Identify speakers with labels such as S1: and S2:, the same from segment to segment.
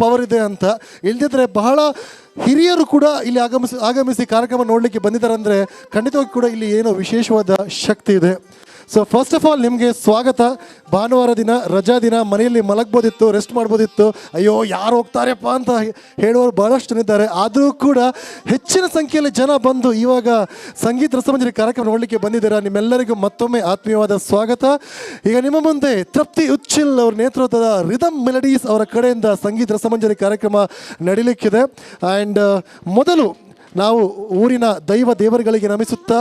S1: Power ಇದೆ ಅಂತ. ಇಲ್ದಿದ್ರೆ ಬಹಳ ಹಿರಿಯರು ಕೂಡ ಇಲ್ಲಿ ಆಗಮಿಸಿ ಕಾರ್ಯಕ್ರಮ ನೋಡಲಿಕ್ಕೆ ಬಂದಿದ್ದಾರೆ ಅಂದರೆ ಖಂಡಿತವಾಗಿ ಕೂಡ ಇಲ್ಲಿ ಏನೋ ವಿಶೇಷವಾದ ಶಕ್ತಿ ಇದೆ. ಸೊ ಫಸ್ಟ್ ಆಫ್ ಆಲ್ ನಿಮಗೆ ಸ್ವಾಗತ. ಭಾನುವಾರ ದಿನ, ರಜಾ ದಿನ, ಮನೆಯಲ್ಲಿ ಮಲಗ್ಬೋದಿತ್ತು, ರೆಸ್ಟ್ ಮಾಡ್ಬೋದಿತ್ತು, ಅಯ್ಯೋ ಯಾರು ಹೋಗ್ತಾರೆಪ್ಪ ಅಂತ ಹೇಳುವವರು ಭಾಳಷ್ಟು ಜನ ಇದ್ದಾರೆ. ಆದರೂ ಕೂಡ ಹೆಚ್ಚಿನ ಸಂಖ್ಯೆಯಲ್ಲಿ ಜನ ಬಂದು ಇವಾಗ ಸಂಗೀತ ರಸಮಂಜರಿ ಕಾರ್ಯಕ್ರಮ ನೋಡಲಿಕ್ಕೆ ಬಂದಿದ್ದೀರಾ. ನಿಮ್ಮೆಲ್ಲರಿಗೂ ಮತ್ತೊಮ್ಮೆ ಆತ್ಮೀಯವಾದ ಸ್ವಾಗತ. ಈಗ ನಿಮ್ಮ ಮುಂದೆ ತೃಪ್ತಿ ಉಚ್ಚಿಲ್ ಅವ್ರ ನೇತೃತ್ವದ ರಿದಮ್ ಮೆಲಡೀಸ್ ಅವರ ಕಡೆಯಿಂದ ಸಂಗೀತ ರಸಮಂಜರಿ ಕಾರ್ಯಕ್ರಮ ನಡೀಲಿಕ್ಕಿದೆ. ಆ್ಯಂಡ್ ಮೊದಲು ನಾವು ಊರಿನ ದೇವರುಗಳಿಗೆ ನಮಿಸುತ್ತಾ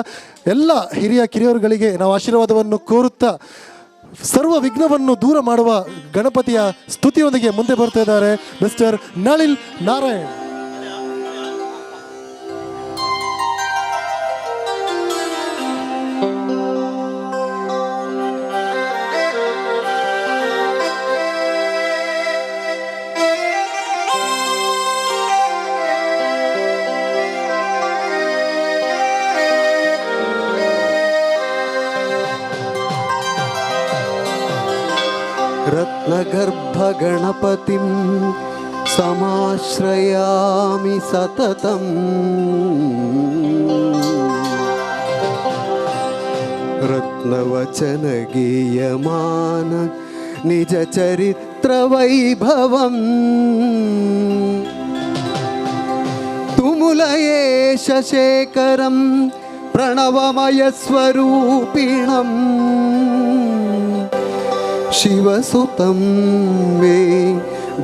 S1: ಎಲ್ಲ ಹಿರಿಯ ಕಿರಿಯರುಗಳಿಗೆ ನಾವು ಆಶೀರ್ವಾದವನ್ನು ಕೋರುತ್ತಾ ಸರ್ವ ವಿಘ್ನವನ್ನು ದೂರ ಮಾಡುವ ಗಣಪತಿಯ ಸ್ತುತಿಯೊಂದಿಗೆ ಮುಂದೆ ಬರ್ತಾ ಇದ್ದಾರೆ ಮಿಸ್ಟರ್ ನಳಿನ್ ನಾರಾಯಣ್.
S2: रत्नगर्भगणपतिं समाश्रयामि सततम् रत्नवचनगीयमान निजचरित्रवैभवम् तुमुलयेश शेखरं प्रणवमयस्वरूपिणम् शिवसुतं मे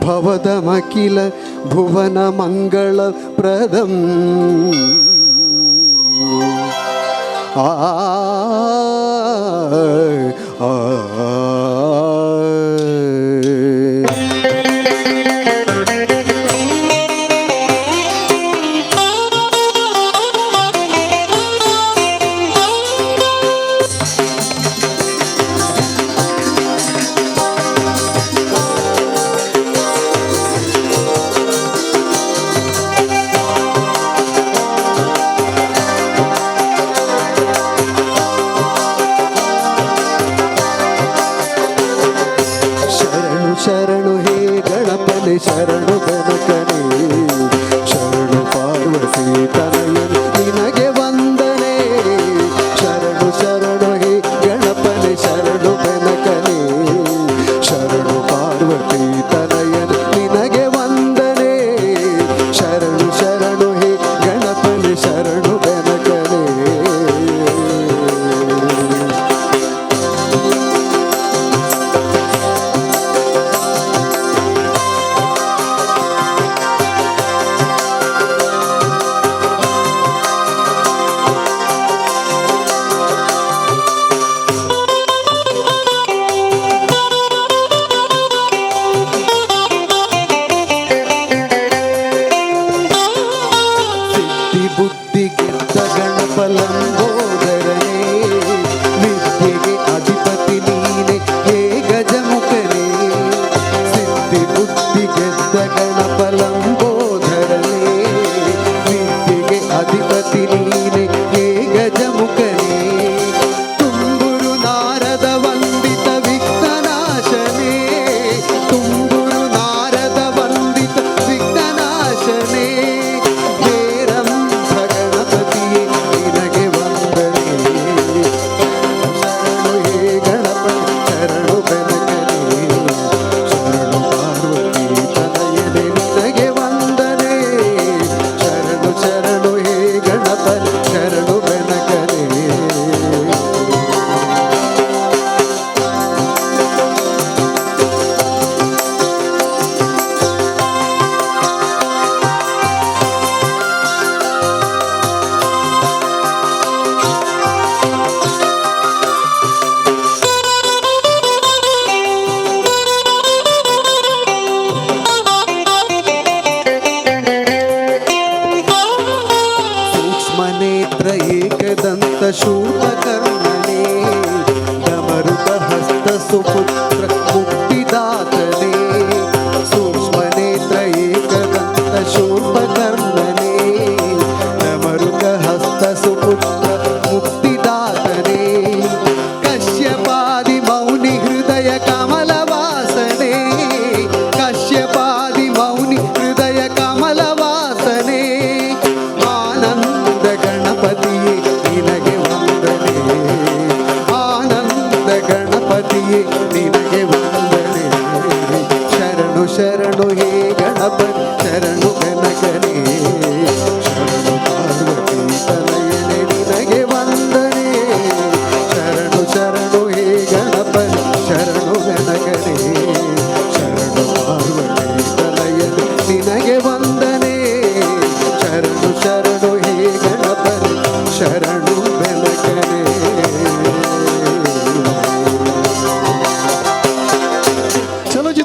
S2: भवदमखिल भुवनमङ्गलप्रदम् आ ಶರಣು ಹೇ ಗಣಪನೆ ಶರಣು ಗಣಕನೇ ಶರಣು ಪಾರ್ವತಿ ತನಯನು ನಿನಗೆ ವಂದನೆ. ಶರಣು ಶರಣು ಹೇ ಗಣಪನೆ ಶರಣು ಗಣಕನೇ ಶರಣು ಪಾರ್ವತಿ ತನಯನು ನಿನಗೆ ವಂದನೆ. ಶರಣು ಶರಣು ಹೇ ಗಣಪನೆ ಶರಣು ಗಣಕನೇ. ಬುದ್ಧಿಗೆದ್ದ ಗಣಪಲಂಬೋದರನೇ ವಿದ್ಯೆಗೆ ಅಧಿಪತಿ ನೀನೆ ಹೇ ಗಜಮುಖನೇ. ಸಿದ್ಧಿ ಬುದ್ಧಿಗೆದ್ದ ಗಣಪಲಂಬೋದರನೇ ವಿದ್ಯೆಗೆ ಅಧಿಪತಿ ನೀನೆ ಹೇ ಗಜಮುಖನೇ. ತುಂಬುರು ನಾರದ ವಂದಿತ ವಿಘ್ನನಾಶನೇ ತುಂಬುರು ನಾರದ ವಂದಿತ ವಿಘ್ನನಾಶನೇ. नेत्र एकदंत शूलकर्णने डमरुक हस्त सुपुत्र मुक्तिदातने. सूक्ष्म नेत्र एकदंत शूलकर्णने डमरुक हस्त सुपुत्र मुक्तिदातने. कश्यपादि मौनि हृदय कमलवासने कश्यपादि मौनि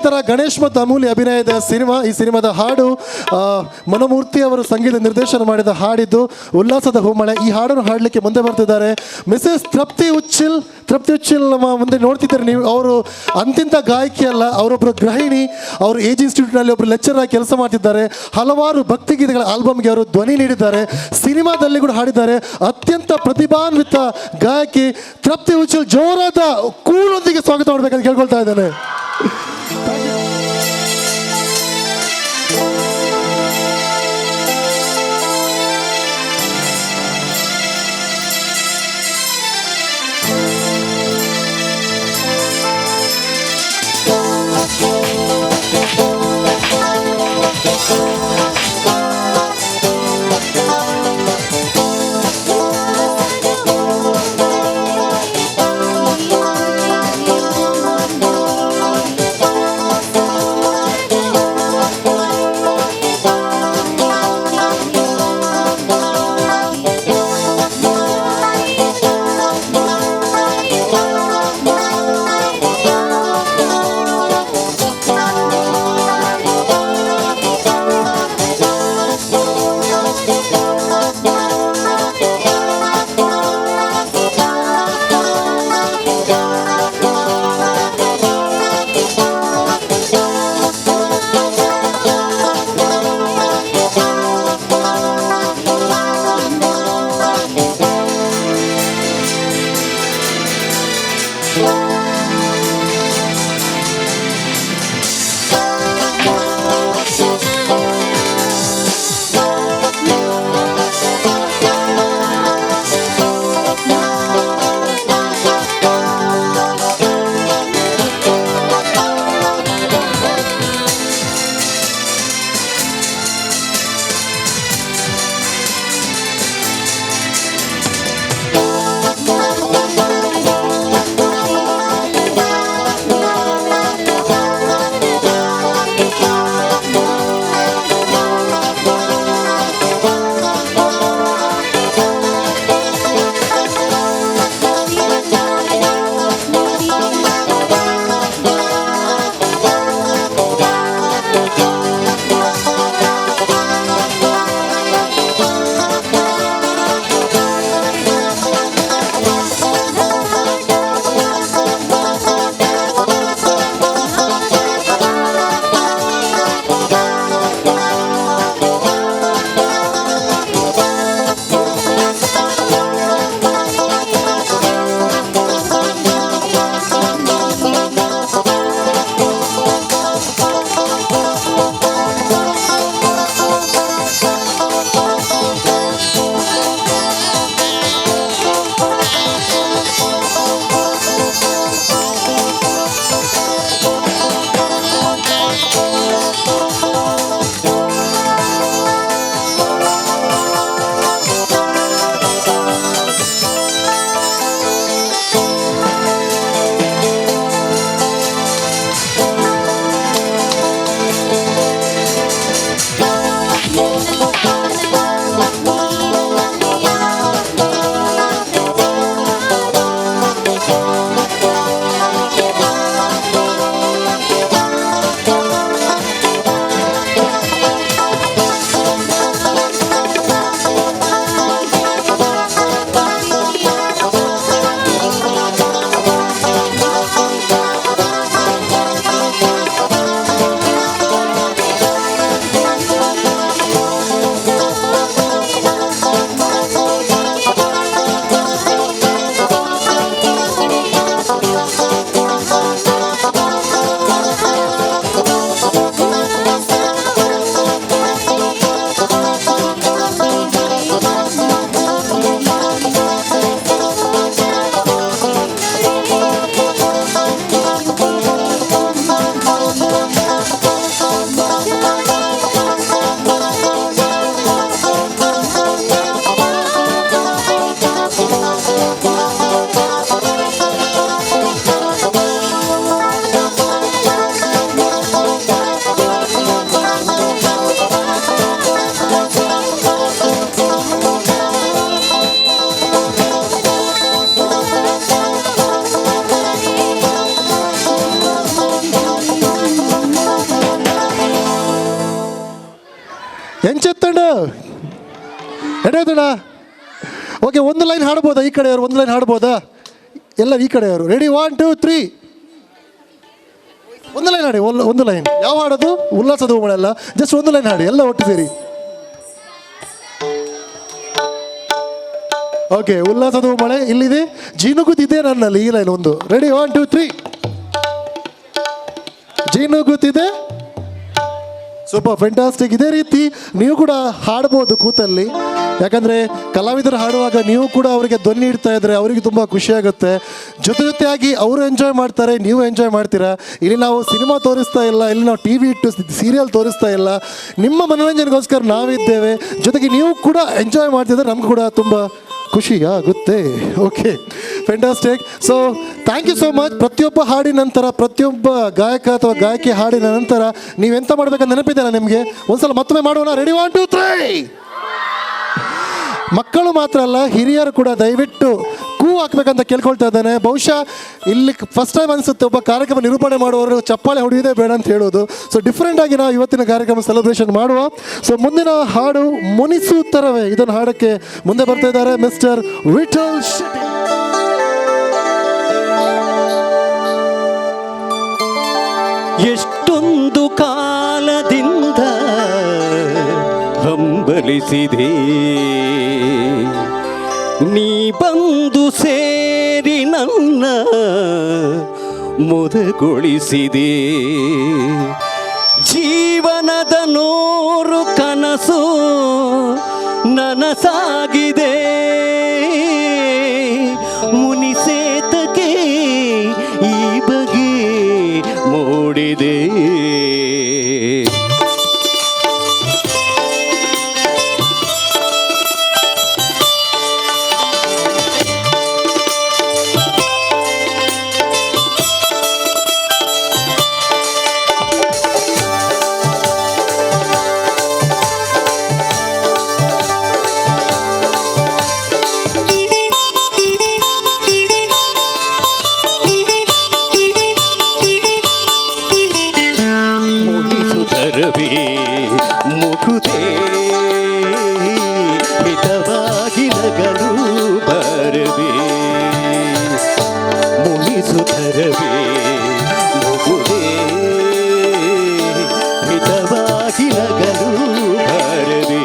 S1: ನಂತರ ಗಣೇಶ್ ಮತ್ತು ಅಮೂಲ್ಯ ಅಭಿನಯದ ಸಿನಿಮಾ. ಈ ಸಿನಿಮಾದ ಹಾಡು ಮನೋಮೂರ್ತಿ ಅವರು ಸಂಗೀತ ನಿರ್ದೇಶನ ಮಾಡಿದ ಹಾಡಿದ್ದು ಉಲ್ಲಾಸದ ಹೂಮಳೆ. ಈ ಹಾಡನ್ನು ಹಾಡಲಿಕ್ಕೆ ಮುಂದೆ ಬರ್ತಿದ್ದಾರೆ ಮಿಸಸ್ ತೃಪ್ತಿ ಉಚ್ಚಿಲ್. ನಮ್ಮ ಮುಂದೆ ನೋಡ್ತಿದ್ದಾರೆ ನೀವು. ಅವರು ಅಂತಿಂತ ಗಾಯಕಿ ಅಲ್ಲ, ಅವರೊಬ್ಬರು ಗೃಹಿಣಿ. ಅವರು ಏಜ್ ಇನ್ಸ್ಟಿಟ್ಯೂಟ್ನಲ್ಲಿ ಒಬ್ಬರು ಲೆಕ್ಚರ್ ಆಗಿ ಕೆಲಸ ಮಾಡ್ತಿದ್ದಾರೆ. ಹಲವಾರು ಭಕ್ತಿಗೀತೆಗಳ ಆಲ್ಬಮ್ಗೆ ಅವರು ಧ್ವನಿ ನೀಡಿದ್ದಾರೆ, ಸಿನಿಮಾದಲ್ಲಿ ಕೂಡ ಹಾಡಿದ್ದಾರೆ. ಅತ್ಯಂತ ಪ್ರತಿಭಾನ್ವಿತ ಗಾಯಕಿ ತೃಪ್ತಿ ಉಚ್ಚಿಲ್. ಜೋರಾದ ಕೂರೊಂದಿಗೆ ಸ್ವಾಗತ ಮಾಡಬೇಕಂತ ಕೇಳ್ಕೊಳ್ತಾ ಇದ್ದೇನೆ. ಇಲ್ಲ. ಓಕೆ, ಒಂದು ಲೈನ್ ಹಾಡ್ಬೋದಾ ಈ ಕಡೆಯವರು? ಒಂದು ಲೈನ್ ಹಾಡ್ಬೋದಾ ಎಲ್ಲ ಈ ಕಡೆಯವರು? ರೆಡಿ, 1 2 3. ಒಂದು ಲೈನ್ ಹಾಡಿ, ಒಂದು ಲೈನ್. ಯಾವ ಹಾಡೋದು? ಉಲ್ಲಾಸದ ಹೂಮಳೆ ಅಲ್ಲ, ಜಸ್ಟ್ ಒಂದು ಲೈನ್ ಹಾಡಿ ಎಲ್ಲ ಒಟ್ಟು ಸೇರಿ. ಓಕೆ, ಉಲ್ಲಾಸದ ಹೂಮಳೆ ಇಲ್ಲಿದೆ, ಜಿನುಗುತ್ತಿದೆ ನನ್ನಲ್ಲಿ. ಈ ಲೈನ್ ಒಂದು. ರೆಡಿ, 1 2 3. ಜಿನುಗುತ್ತಿದೆ. Super, fantastic. ಇದೇ ರೀತಿ ನೀವು ಕೂಡ ಹಾಡ್ಬೋದು ಕೂತಲ್ಲಿ. ಯಾಕಂದರೆ ಕಲಾವಿದರು ಹಾಡುವಾಗ ನೀವು ಕೂಡ ಅವರಿಗೆ ಧ್ವನಿ ಇಡ್ತಾ ಇದ್ದರೆ ಅವರಿಗೆ ತುಂಬ ಖುಷಿಯಾಗುತ್ತೆ. ಜೊತೆಯಾಗಿ ಅವರು ಎಂಜಾಯ್ ಮಾಡ್ತಾರೆ, ನೀವು ಎಂಜಾಯ್ ಮಾಡ್ತೀರಾ. ಇಲ್ಲಿ ನಾವು ಸಿನಿಮಾ ತೋರಿಸ್ತಾ ಇಲ್ಲ, ಇಲ್ಲಿ ನಾವು ಟಿ ವಿ ಇಟ್ಟು ಸೀರಿಯಲ್ ತೋರಿಸ್ತಾ ಇಲ್ಲ. ನಿಮ್ಮ ಮನೋರಂಜನೆಗೋಸ್ಕರ ನಾವಿದ್ದೇವೆ. ಜೊತೆಗೆ ನೀವು ಕೂಡ ಎಂಜಾಯ್ ಮಾಡ್ತಿದ್ರೆ ನಮ್ಗೆ ಕೂಡ ತುಂಬ ಖುಷಿ ಆಗುತ್ತೆ. Okay, fantastic. So thank you so much. ಪ್ರತಿಯೊಬ್ಬ ಹಾಡಿನ ನಂತರ, ಪ್ರತಿಯೊಬ್ಬ ಗಾಯಕ ಅಥವಾ ಗಾಯಕಿ ಹಾಡಿನ ನಂತರ ನೀವೆಂತ ಮಾಡಬೇಕಂತ ನೆನಪಿದೆಯಲ್ಲ ನಿಮಗೆ? ಒಂದ್ಸಲ ಮತ್ತೊಮ್ಮೆ ಮಾಡೋಣ. ರೆಡಿ, 1 2 3. ಮಕ್ಕಳು ಮಾತ್ರ ಅಲ್ಲ, ಹಿರಿಯರು ಕೂಡ ದಯವಿಟ್ಟು ಕೂ ಹಾಕ್ಬೇಕಂತ ಕೇಳ್ಕೊಳ್ತಾ ಇದ್ದಾನೆ. ಬಹುಶಃ ಇಲ್ಲಿ ಫಸ್ಟ್ ಟೈಮ್ ಅನಿಸುತ್ತೆ ಒಬ್ಬ ಕಾರ್ಯಕ್ರಮ ನಿರೂಪಣೆ ಮಾಡುವವರು ಚಪ್ಪಾಳೆ ಹೊಡೆಯೋದೇ ಬೇಡ ಅಂತ ಹೇಳೋದು. ಸೊ ಡಿಫ್ರೆಂಟ್ ಆಗಿ ನಾವು ಇವತ್ತಿನ ಕಾರ್ಯಕ್ರಮ ಸೆಲೆಬ್ರೇಷನ್ ಮಾಡುವ. ಸೊ ಮುಂದಿನ ಹಾಡು ಮುನಿಸುತ್ತರವೇ. ಇದನ್ನು ಹಾಡಕ್ಕೆ ಮುಂದೆ ಬರ್ತಾ ಇದ್ದಾರೆ ಮಿಸ್ಟರ್ ವಿಠಲ್ ಶೆಟ್ಟಿ.
S3: ಎಷ್ಟೊಂದು ಕಾಲದಿಂದ ಹಂಬಲಿಸಿದೆ ನೀ ಬಂದು ಸೇರಿ ನನ್ನ ಮುದಗೊಳಿಸಿದೆ. ಜೀವನದ 100 ಕನಸು ನನಸಾಗಿದೆ. ಮುನಿಸೇತಕ್ಕೆ ಈ ಬಗೆ ಮೂಡಿದೆ. ಮುಖುದೇ ಹಿತವಾಗಿ ನಗಲು ಬರದೆ. ಮುನಿಸುತ್ತರವೇ ಮುಖುದೇ ಹಿತವಾಗಿ ನಗಲು ಬರದೆ.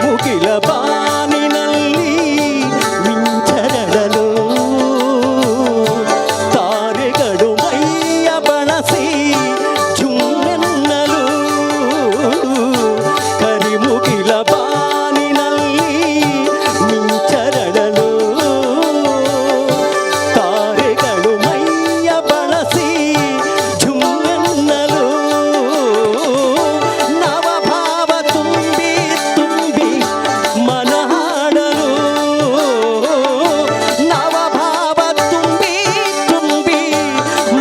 S3: ಮುಗಿಲ ಬಾನಿನಲ್ಲಿ ಮಿಂಚರಡಲು ತಾರೆಗಳು ಮೈಯ ಬಳಸಿ ಜುಮ್ಮೆನ್ನಲು. ಕರಿಮುಗಿಲ ಬಾನಿನಲ್ಲಿ ಮಿಂಚರಡಲು ತಾರೆಗಳು ಮೈಯ ಬಳಸಿ ಜುಮ್ಮೆನ್ನಲು. ನವಭಾವ ತುಂಬಿ ತುಂಬಿ ಮನ ಹಾಡಲು. ನವಭಾವ ತುಂಬಿ ತುಂಬಿ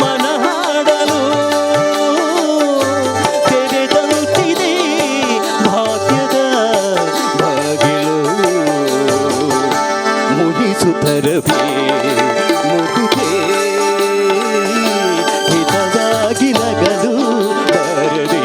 S3: ಮನ ಹಾಡಲು. ತೆರೆದಂತಿದೆ ಭಾಗ್ಯದ ಬಾಗಿಲು. ಮುನಿಸುತ್ತರವೇ ಮುಗುದೇ ಹಿತವಾಗಿ ನಗಲು ಬರದೆ.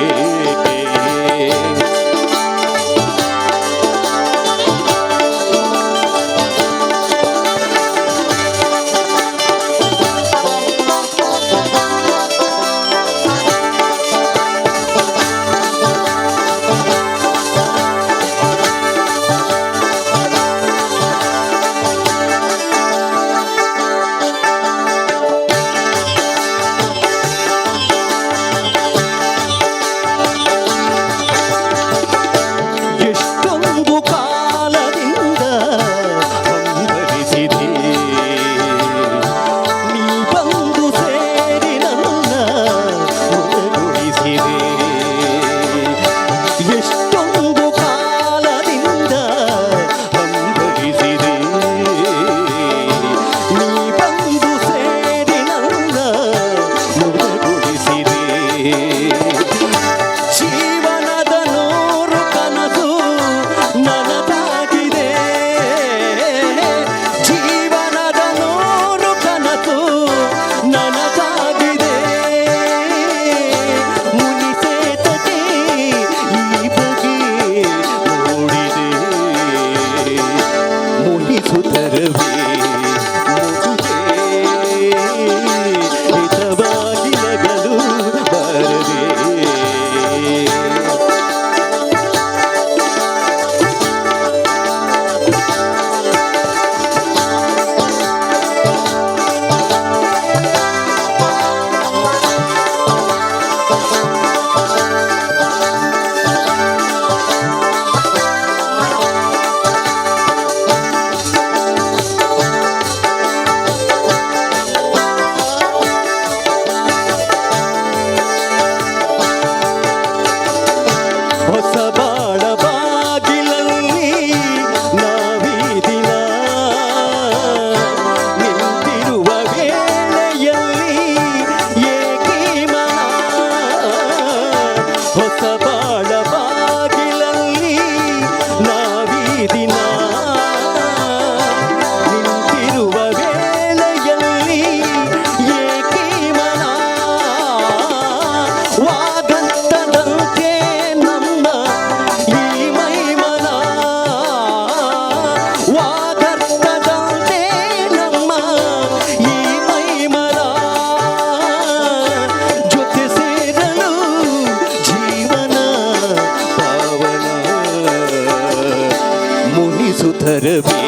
S3: ಸುತರವೇ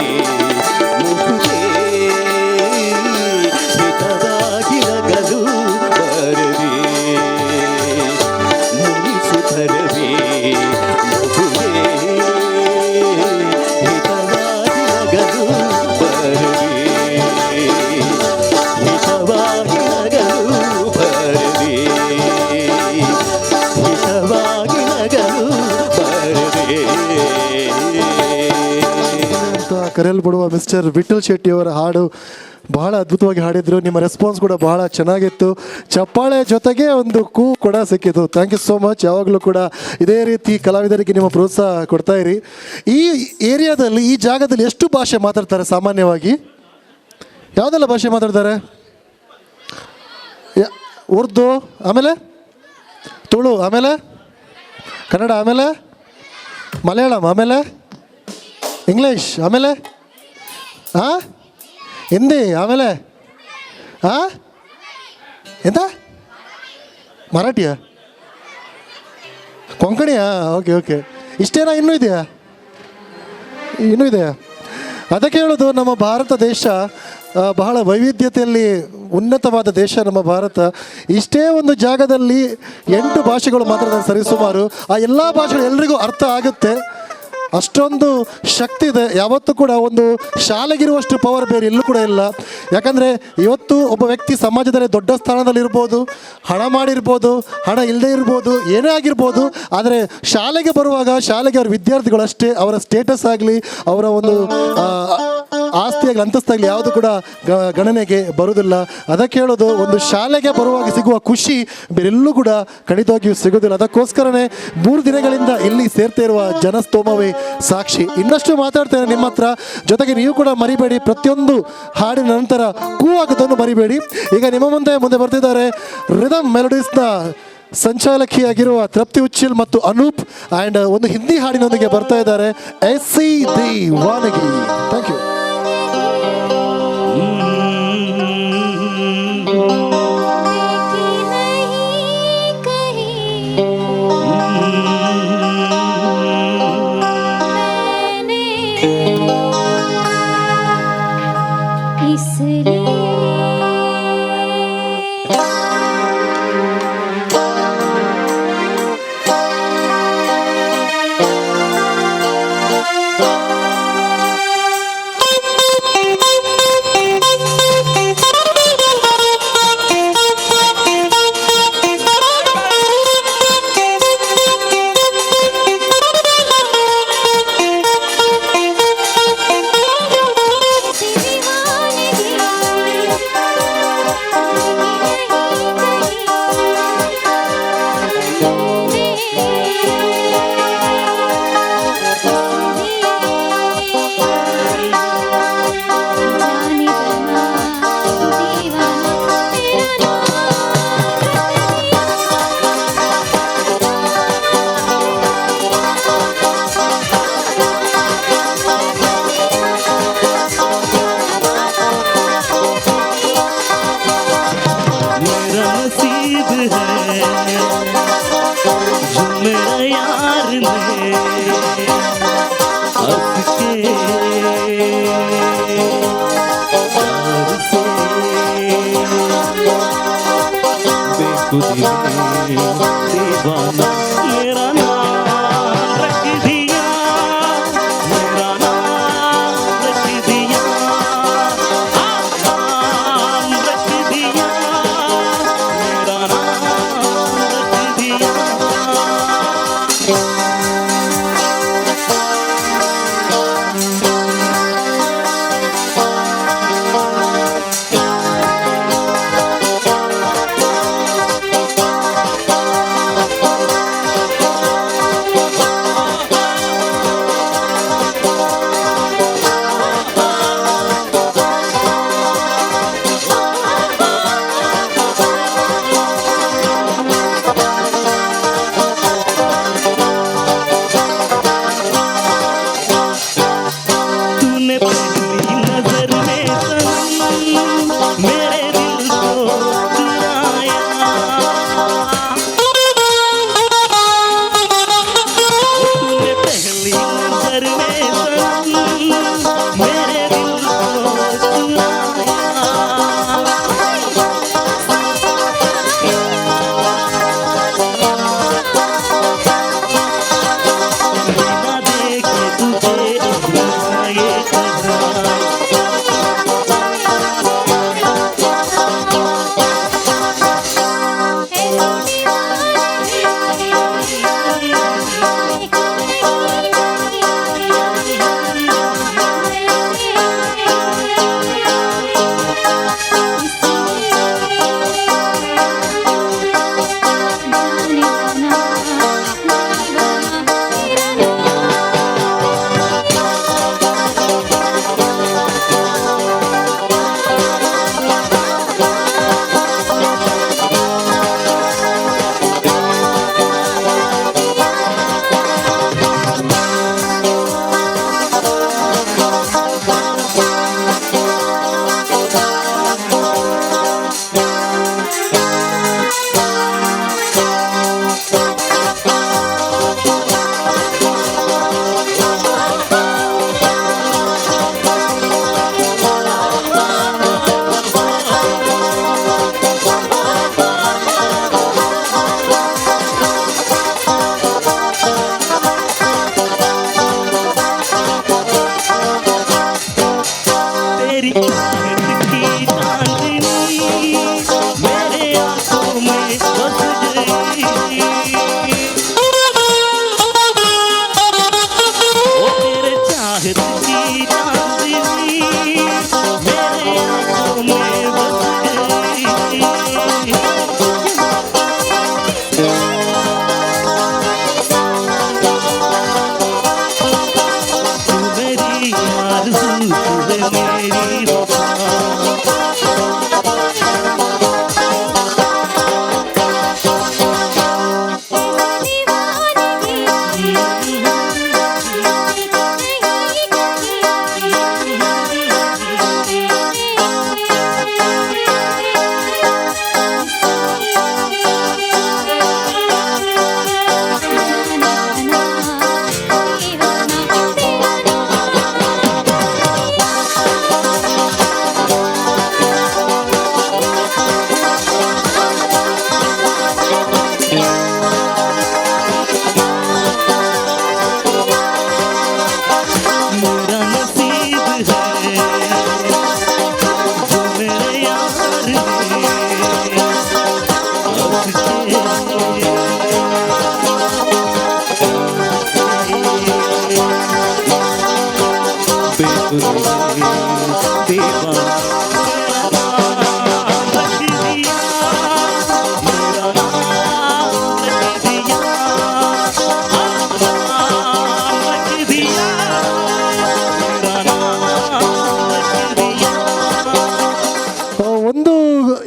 S3: ಮುಗುದೇ ಹಿತವಾಗಿ ನಗಲು ಬರದೆ ಮುನಿ ಸುತರವೇ ಮುಗುದೇ ಹಿತವಾಗಿ ನಗಲು ಬರದೆ ಹಿತವಾಗಿ ನಗಲು ಬರದೆ ಹಿತವಾಗಿ ನಗಲು ಬರದೆ
S1: ಅಂತ ಕರೆಯಲ್ಪಡುವ ಮಿಸ್ಟರ್ ವಿಠಲ್ ಶೆಟ್ಟಿ ಅವರ ಹಾಡು ಬಹಳ ಅದ್ಭುತವಾಗಿ ಹಾಡಿದ್ರು. ನಿಮ್ಮ ರೆಸ್ಪಾನ್ಸ್ ಕೂಡ ಬಹಳ ಚೆನ್ನಾಗಿತ್ತು. ಚಪ್ಪಾಳೆ ಜೊತೆಗೆ ಒಂದು ಕೂ ಕೂಡ ಸಿಕ್ಕಿತು. Thank you so much. ಯಾವಾಗಲೂ ಕೂಡ ಇದೇ ರೀತಿ ಕಲಾವಿದರಿಗೆ ನಿಮ್ಮ ಪ್ರೋತ್ಸಾಹ ಕೊಡ್ತಾ ಇರಿ. ಈ ಏರಿಯಾದಲ್ಲಿ, ಈ ಜಾಗದಲ್ಲಿ ಎಷ್ಟು ಭಾಷೆ ಮಾತಾಡ್ತಾರೆ ಸಾಮಾನ್ಯವಾಗಿ? ಯಾವುದೆಲ್ಲ ಭಾಷೆ ಮಾತಾಡ್ತಾರೆ? ಉರ್ದು, ಆಮೇಲೆ ತುಳು, ಆಮೇಲೆ ಕನ್ನಡ, ಆಮೇಲೆ ಮಲಯಾಳಂ, ಆಮೇಲೆ ಇಂಗ್ಲೀಷ್, ಆಮೇಲೆ ಹಿಂದಿ, ಆಮೇಲೆ ಎಂತ ಮರಾಠಿಯಾ, ಕೊಂಕಣಿಯಾ? ಓಕೆ ಓಕೆ, ಇಷ್ಟೇನಾ? ಇನ್ನೂ ಇದೆಯಾ? ಇನ್ನೂ ಇದೆಯಾ? ಅದಕ್ಕೆ ಹೇಳೋದು, ನಮ್ಮ ಭಾರತ ದೇಶ ಬಹಳ ವೈವಿಧ್ಯತೆಯಲ್ಲಿ ಉನ್ನತವಾದ ದೇಶ ನಮ್ಮ ಭಾರತ. ಇಷ್ಟೇ ಒಂದು ಜಾಗದಲ್ಲಿ 8 ಭಾಷೆಗಳು ಮಾತಾಡಿದ್ರೆ ಸರಿಸುಮಾರು. ಆ ಎಲ್ಲ ಭಾಷೆಗಳು ಎಲ್ರಿಗೂ ಅರ್ಥ ಆಗುತ್ತೆ. ಅಷ್ಟೊಂದು ಶಕ್ತಿ ಇದೆ. ಯಾವತ್ತೂ ಕೂಡ ಒಂದು ಶಾಲೆಗಿರುವಷ್ಟು ಪವರ್ ಬೇರೆ ಎಲ್ಲೂ ಕೂಡ ಇಲ್ಲ. ಯಾಕಂದರೆ ಇವತ್ತು ಒಬ್ಬ ವ್ಯಕ್ತಿ ಸಮಾಜದಲ್ಲಿ ದೊಡ್ಡ ಸ್ಥಾನದಲ್ಲಿ ಇರ್ಬೋದು, ಹಣ ಮಾಡಿರ್ಬೋದು, ಹಣ ಇಲ್ಲದೆ ಇರ್ಬೋದು, ಏನೇ ಆಗಿರ್ಬೋದು. ಆದರೆ ಶಾಲೆಗೆ ಬರುವಾಗ ಶಾಲೆಗೆ ಅವರ ವಿದ್ಯಾರ್ಥಿಗಳು ಅಷ್ಟೇ. ಅವರ ಸ್ಟೇಟಸ್ ಆಗಲಿ, ಅವರ ಒಂದು ಆಸ್ತಿಯಾಗಲಿ, ಅಂತಸ್ತಾಗಲಿ ಯಾವುದು ಕೂಡ ಗಣನೆಗೆ ಬರುವುದಿಲ್ಲ. ಅದಕ್ಕೆ ಹೇಳೋದು, ಒಂದು ಶಾಲೆಗೆ ಬರುವಾಗ ಸಿಗುವ ಖುಷಿ ಬೇರೆಲ್ಲೂ ಕೂಡ ಖಂಡಿತವಾಗಿಯೂ ಸಿಗೋದಿಲ್ಲ. ಅದಕ್ಕೋಸ್ಕರನೇ 3 ದಿನಗಳಿಂದ ಇಲ್ಲಿ ಸೇರ್ತಾ ಇರುವ ಜನಸ್ತೋಮವೇ ಸಾಕ್ಷಿ. ಇನ್ನಷ್ಟು ಮಾತಾಡ್ತೇನೆ ನಿಮ್ಮ ಹತ್ರ. ಜೊತೆಗೆ ನೀವು ಕೂಡ ಮರಿಬೇಡಿ, ಪ್ರತಿಯೊಂದು ಹಾಡಿನ ನಂತರ ಕೂಗುವುದನ್ನು ಮರಿಬೇಡಿ. ಈಗ ನಿಮ್ಮ ಮುಂದೆ ಬರ್ತಿದ್ದಾರೆ ರಿದಮ್ ಮೆಲೋಡೀಸ್ನ ಸಂಚಾಲಕಿಯಾಗಿರುವ ತೃಪ್ತಿ ಉಚ್ಚಿಲ್ ಮತ್ತು ಅನೂಪ್. ಆ್ಯಂಡ್ ಒಂದು ಹಿಂದಿ ಹಾಡಿನೊಂದಿಗೆ ಬರ್ತಾ ಇದ್ದಾರೆ ಎಸ್ಸಿ ದಿ ವಾನಗಿ. Thank you.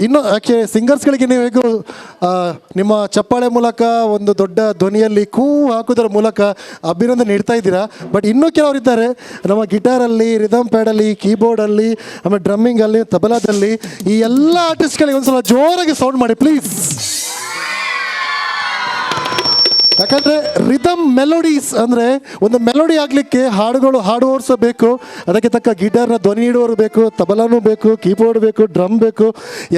S1: ಇನ್ನು ಆ್ಯಕ್ಚುಲಿ ಸಿಂಗರ್ಸ್ಗಳಿಗೆ ನೀವು ಹೇಗೂ ನಿಮ್ಮ ಚಪ್ಪಾಳೆ ಮೂಲಕ ಒಂದು ದೊಡ್ಡ ಧ್ವನಿಯಲ್ಲಿ ಹಾಕೋದ್ರ ಮೂಲಕ ಅಭಿನಂದನೆ ನೀಡ್ತಾ ಇದ್ದೀರಾ. ಬಟ್ ಇನ್ನೂ ಕೆಲವರಿದ್ದಾರೆ ನಮ್ಮ ಗಿಟಾರಲ್ಲಿ, ರಿದಮ್ ಪ್ಯಾಡಲ್ಲಿ, ಕೀಬೋರ್ಡಲ್ಲಿ, ಆಮೇಲೆ ಡ್ರಮ್ಮಿಂಗಲ್ಲಿ, ತಬಲಾದಲ್ಲಿ, ಈ ಎಲ್ಲ ಆರ್ಟಿಸ್ಟ್ಗಳಿಗೆ ಒಂದ್ಸಲ ಜೋರಾಗಿ ಸೌಂಡ್ ಮಾಡಿ ಪ್ಲೀಸ್. ಯಾಕಂದರೆ ರಿದಮ್ ಮೆಲೋಡೀಸ್ ಅಂದರೆ ಒಂದು ಮೆಲೋಡಿ ಆಗಲಿಕ್ಕೆ ಹಾಡು ಓಡಿಸಬೇಕು, ಅದಕ್ಕೆ ತಕ್ಕ ಗಿಟಾರ್ನ ಧ್ವನಿ ನೀಡುವವರು ಬೇಕು, ತಬಲಾನೂ ಬೇಕು, ಕೀಬೋರ್ಡ್ ಬೇಕು, ಡ್ರಮ್ ಬೇಕು,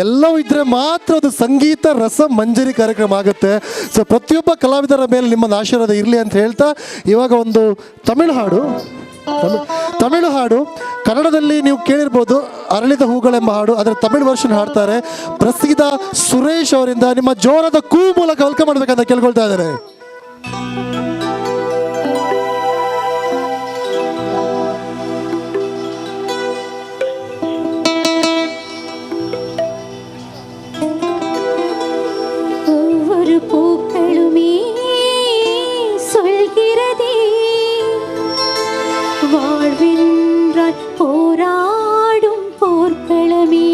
S1: ಎಲ್ಲವೂ ಇದ್ದರೆ ಮಾತ್ರ ಅದು ಸಂಗೀತ ರಸ ಮಂಜರಿ ಕಾರ್ಯಕ್ರಮ ಆಗುತ್ತೆ. ಸೊ ಪ್ರತಿಯೊಬ್ಬ ಕಲಾವಿದರ ಮೇಲೆ ನಿಮ್ಮನ್ನು ಆಶೀರ್ವಾದ ಇರಲಿ ಅಂತ ಹೇಳ್ತಾ, ಇವಾಗ ಒಂದು ತಮಿಳು ಹಾಡು ಕನ್ನಡದಲ್ಲಿ ನೀವು ಕೇಳಿರ್ಬೋದು, ಅರಳಿದ ಹೂಗಳೆಂಬ ಹಾಡು, ಅದರ ತಮಿಳು ವರ್ಷನ್ ಹಾಡ್ತಾರೆ ಪ್ರಸಿದ್ಧ ಸುರೇಶ್ ಅವರಿಂದ. ನಿಮ್ಮ ಜೋರದ ಮೂಲಕ ವೆಲ್ಕಮ್ ಮಾಡಬೇಕಂತ ಕೇಳ್ಕೊಳ್ತಾ ಇದ್ದಾರೆ.
S4: ஒவ்வொரு பூக்களுமே சொல்கிறதே வாழ்வென்றால் போராடும் போர்க்களமே.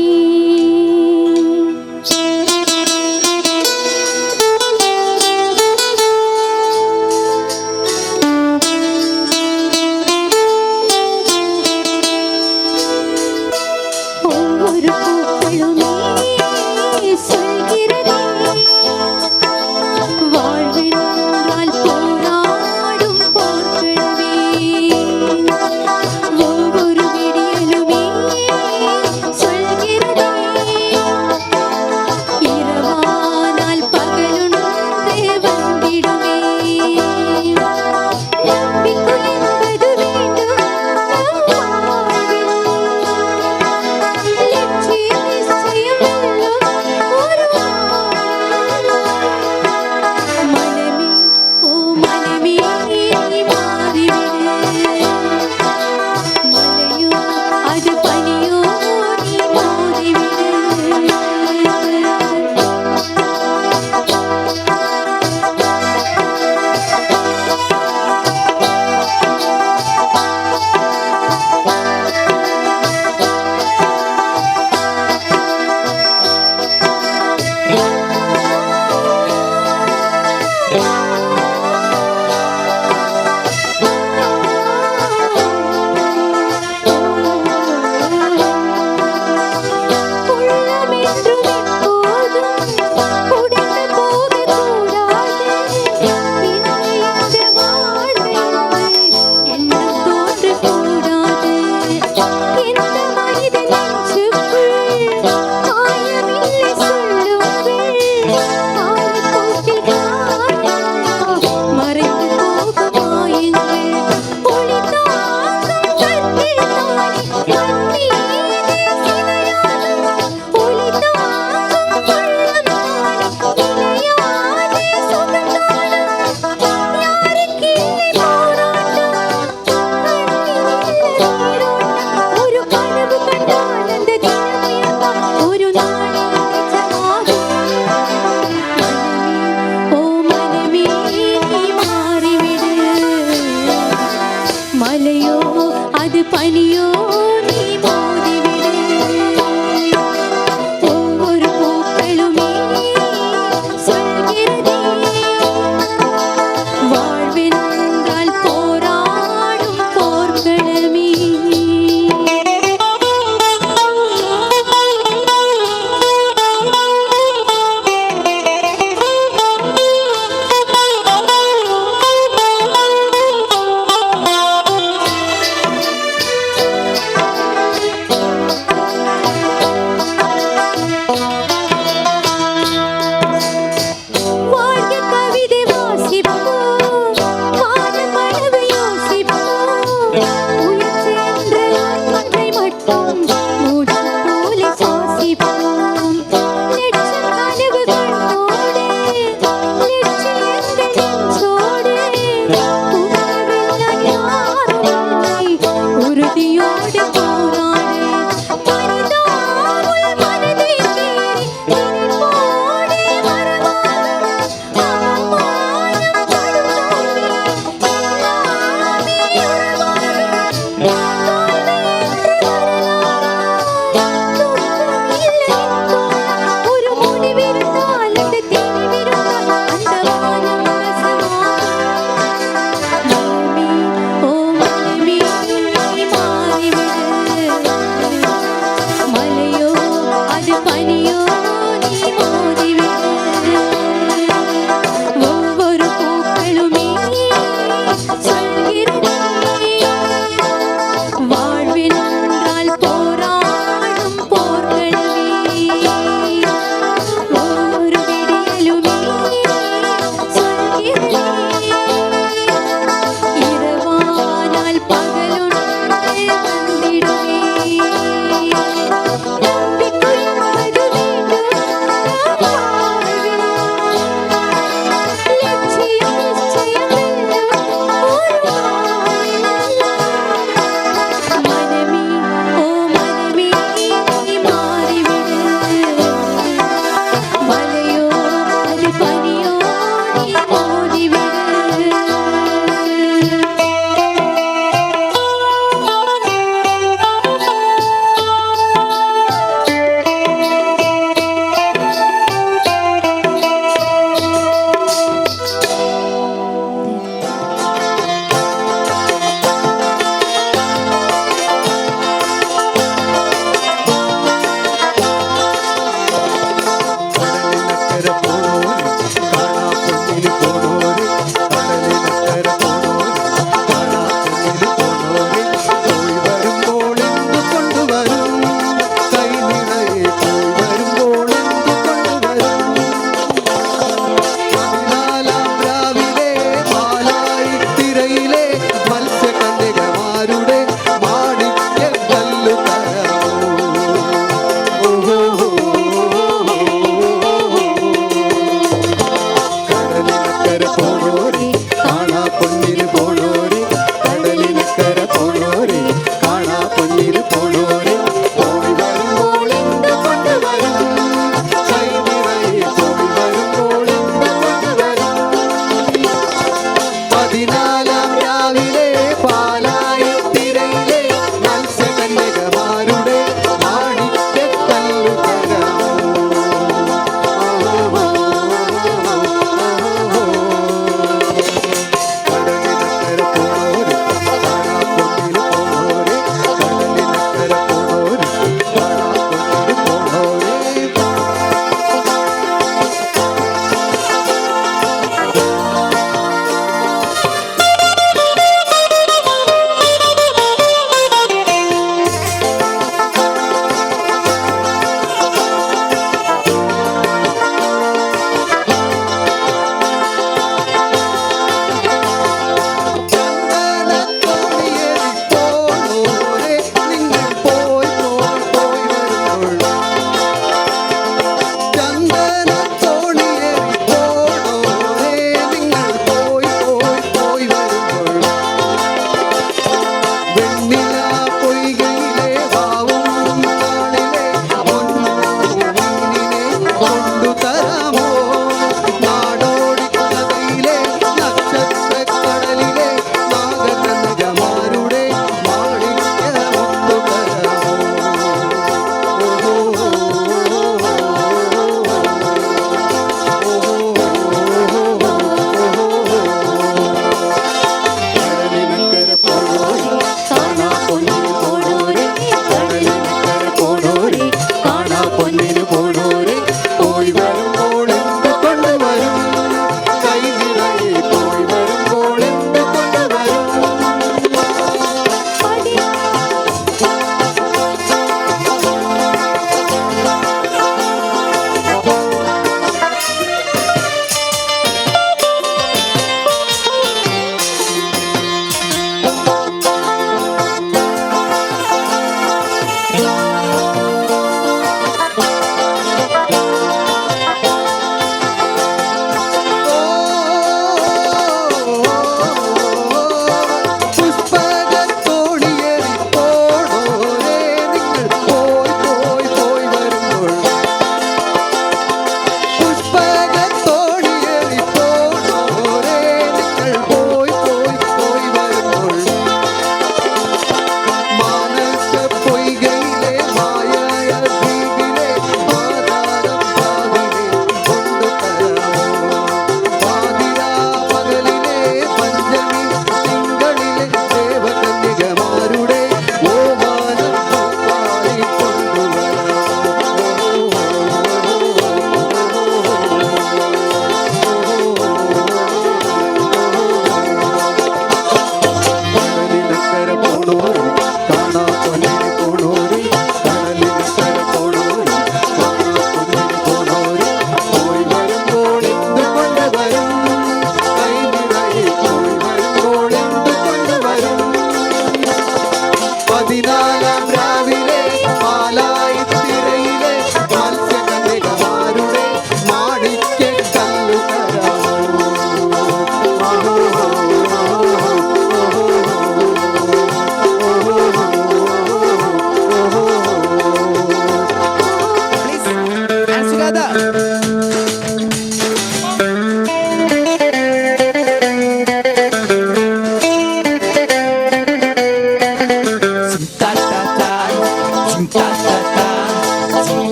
S4: ஒவ்வொரு பூக்களுமே சொல்கிறதே வாழ்வென்றால் போராடும் போர்க்களமே. ஒவ்வொரு விடியலுமே சொல்கிறதே இரவானால் பகலுணர்ந்தே வந்திடுமே. நம்பிக்கை என்பது வேண்டும் நம் வாழ்வில். லட்சியம் நிச்சயம் வெல்லும் ஒரு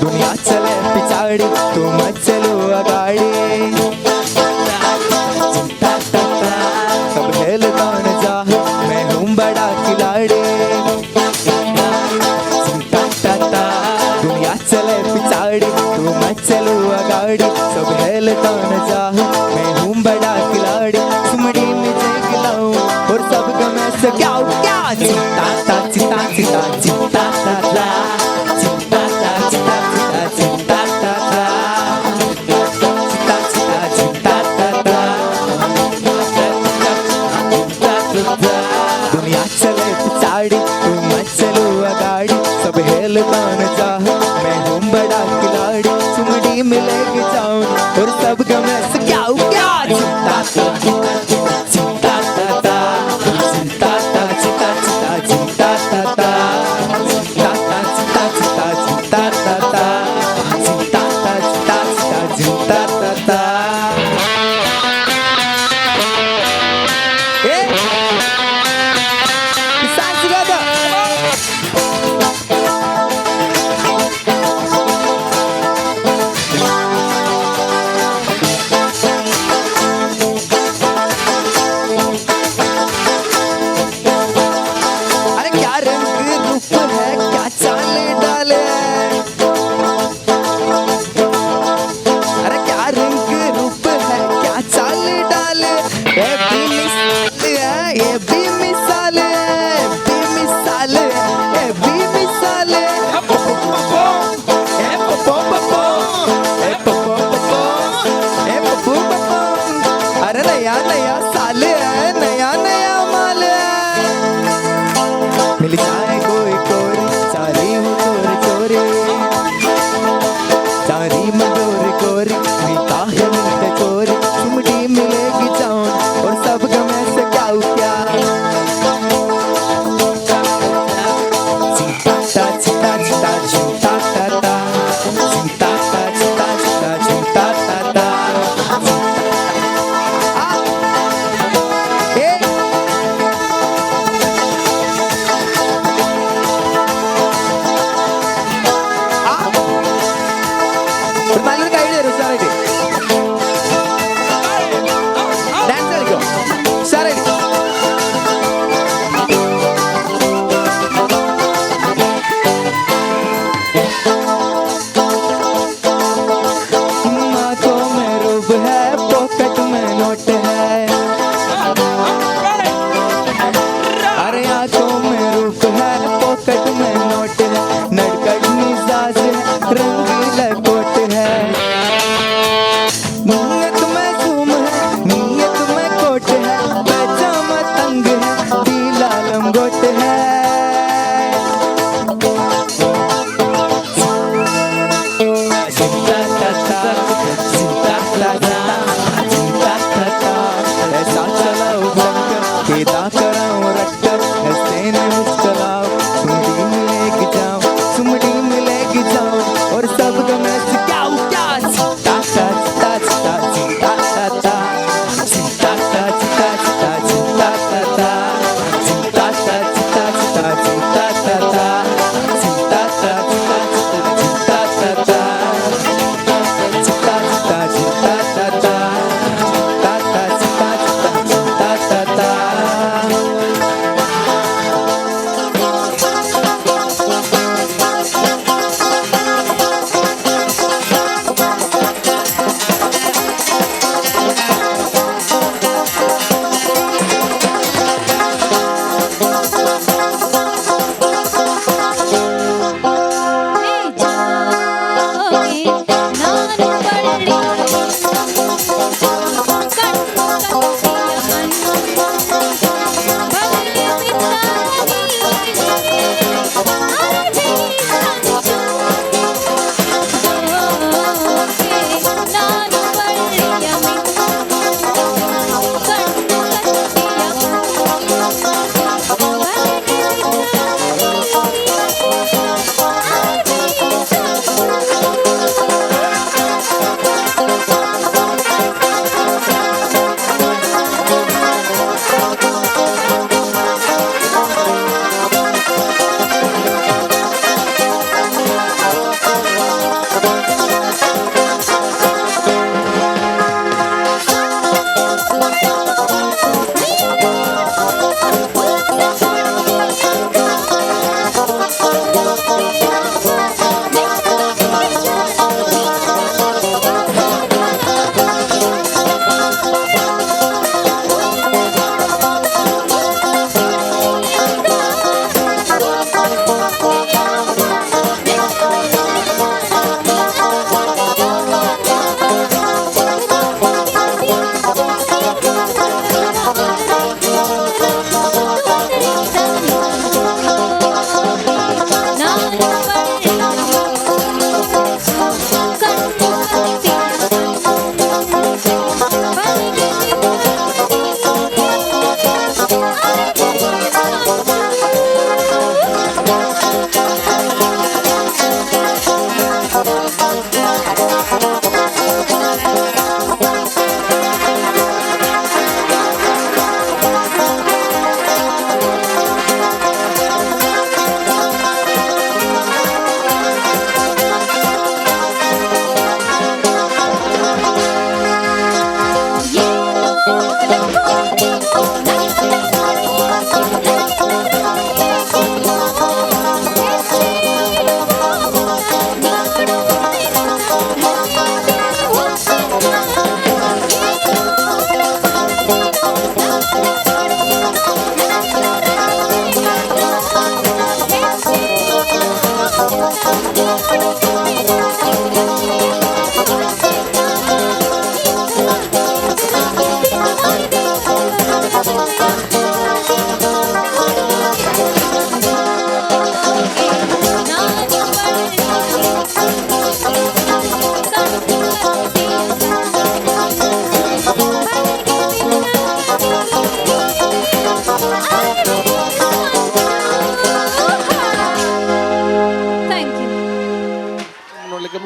S5: दुनिया चले पिछाड़ी तू मत चलो अगाड़ी सब हेल कौन जा मैं हूँ बड़ा खिलाड़ी दुनिया चले पिछाड़ी तू मत चलो अगाड़ी सब हेल कौन जा मैं हूँ बड़ा खिलाड़ी सुमड़ी में जय गिलाऊं और सब गमे से क्या क्या चिंता ता चिंता चिंता चिंता ता चिंता ता चिंता चिंता चिंता ता चिंता चिंता चिंता ता दुनिया चले पिछाड़ी तू मत चलो अगाड़ी सब हेल कौन जा मैं हूँ बड़ा खिलाड़ी सुमड़ी में लेके जाऊं और सब गमे से क्या क्या चिंता ता चिंता ता चिंता ता चिंता चिंता चिंता ता चिंता ता चिंता चिंता चिंता ता चिंता ता चिंता चिंता चिंता ता ए Besides together.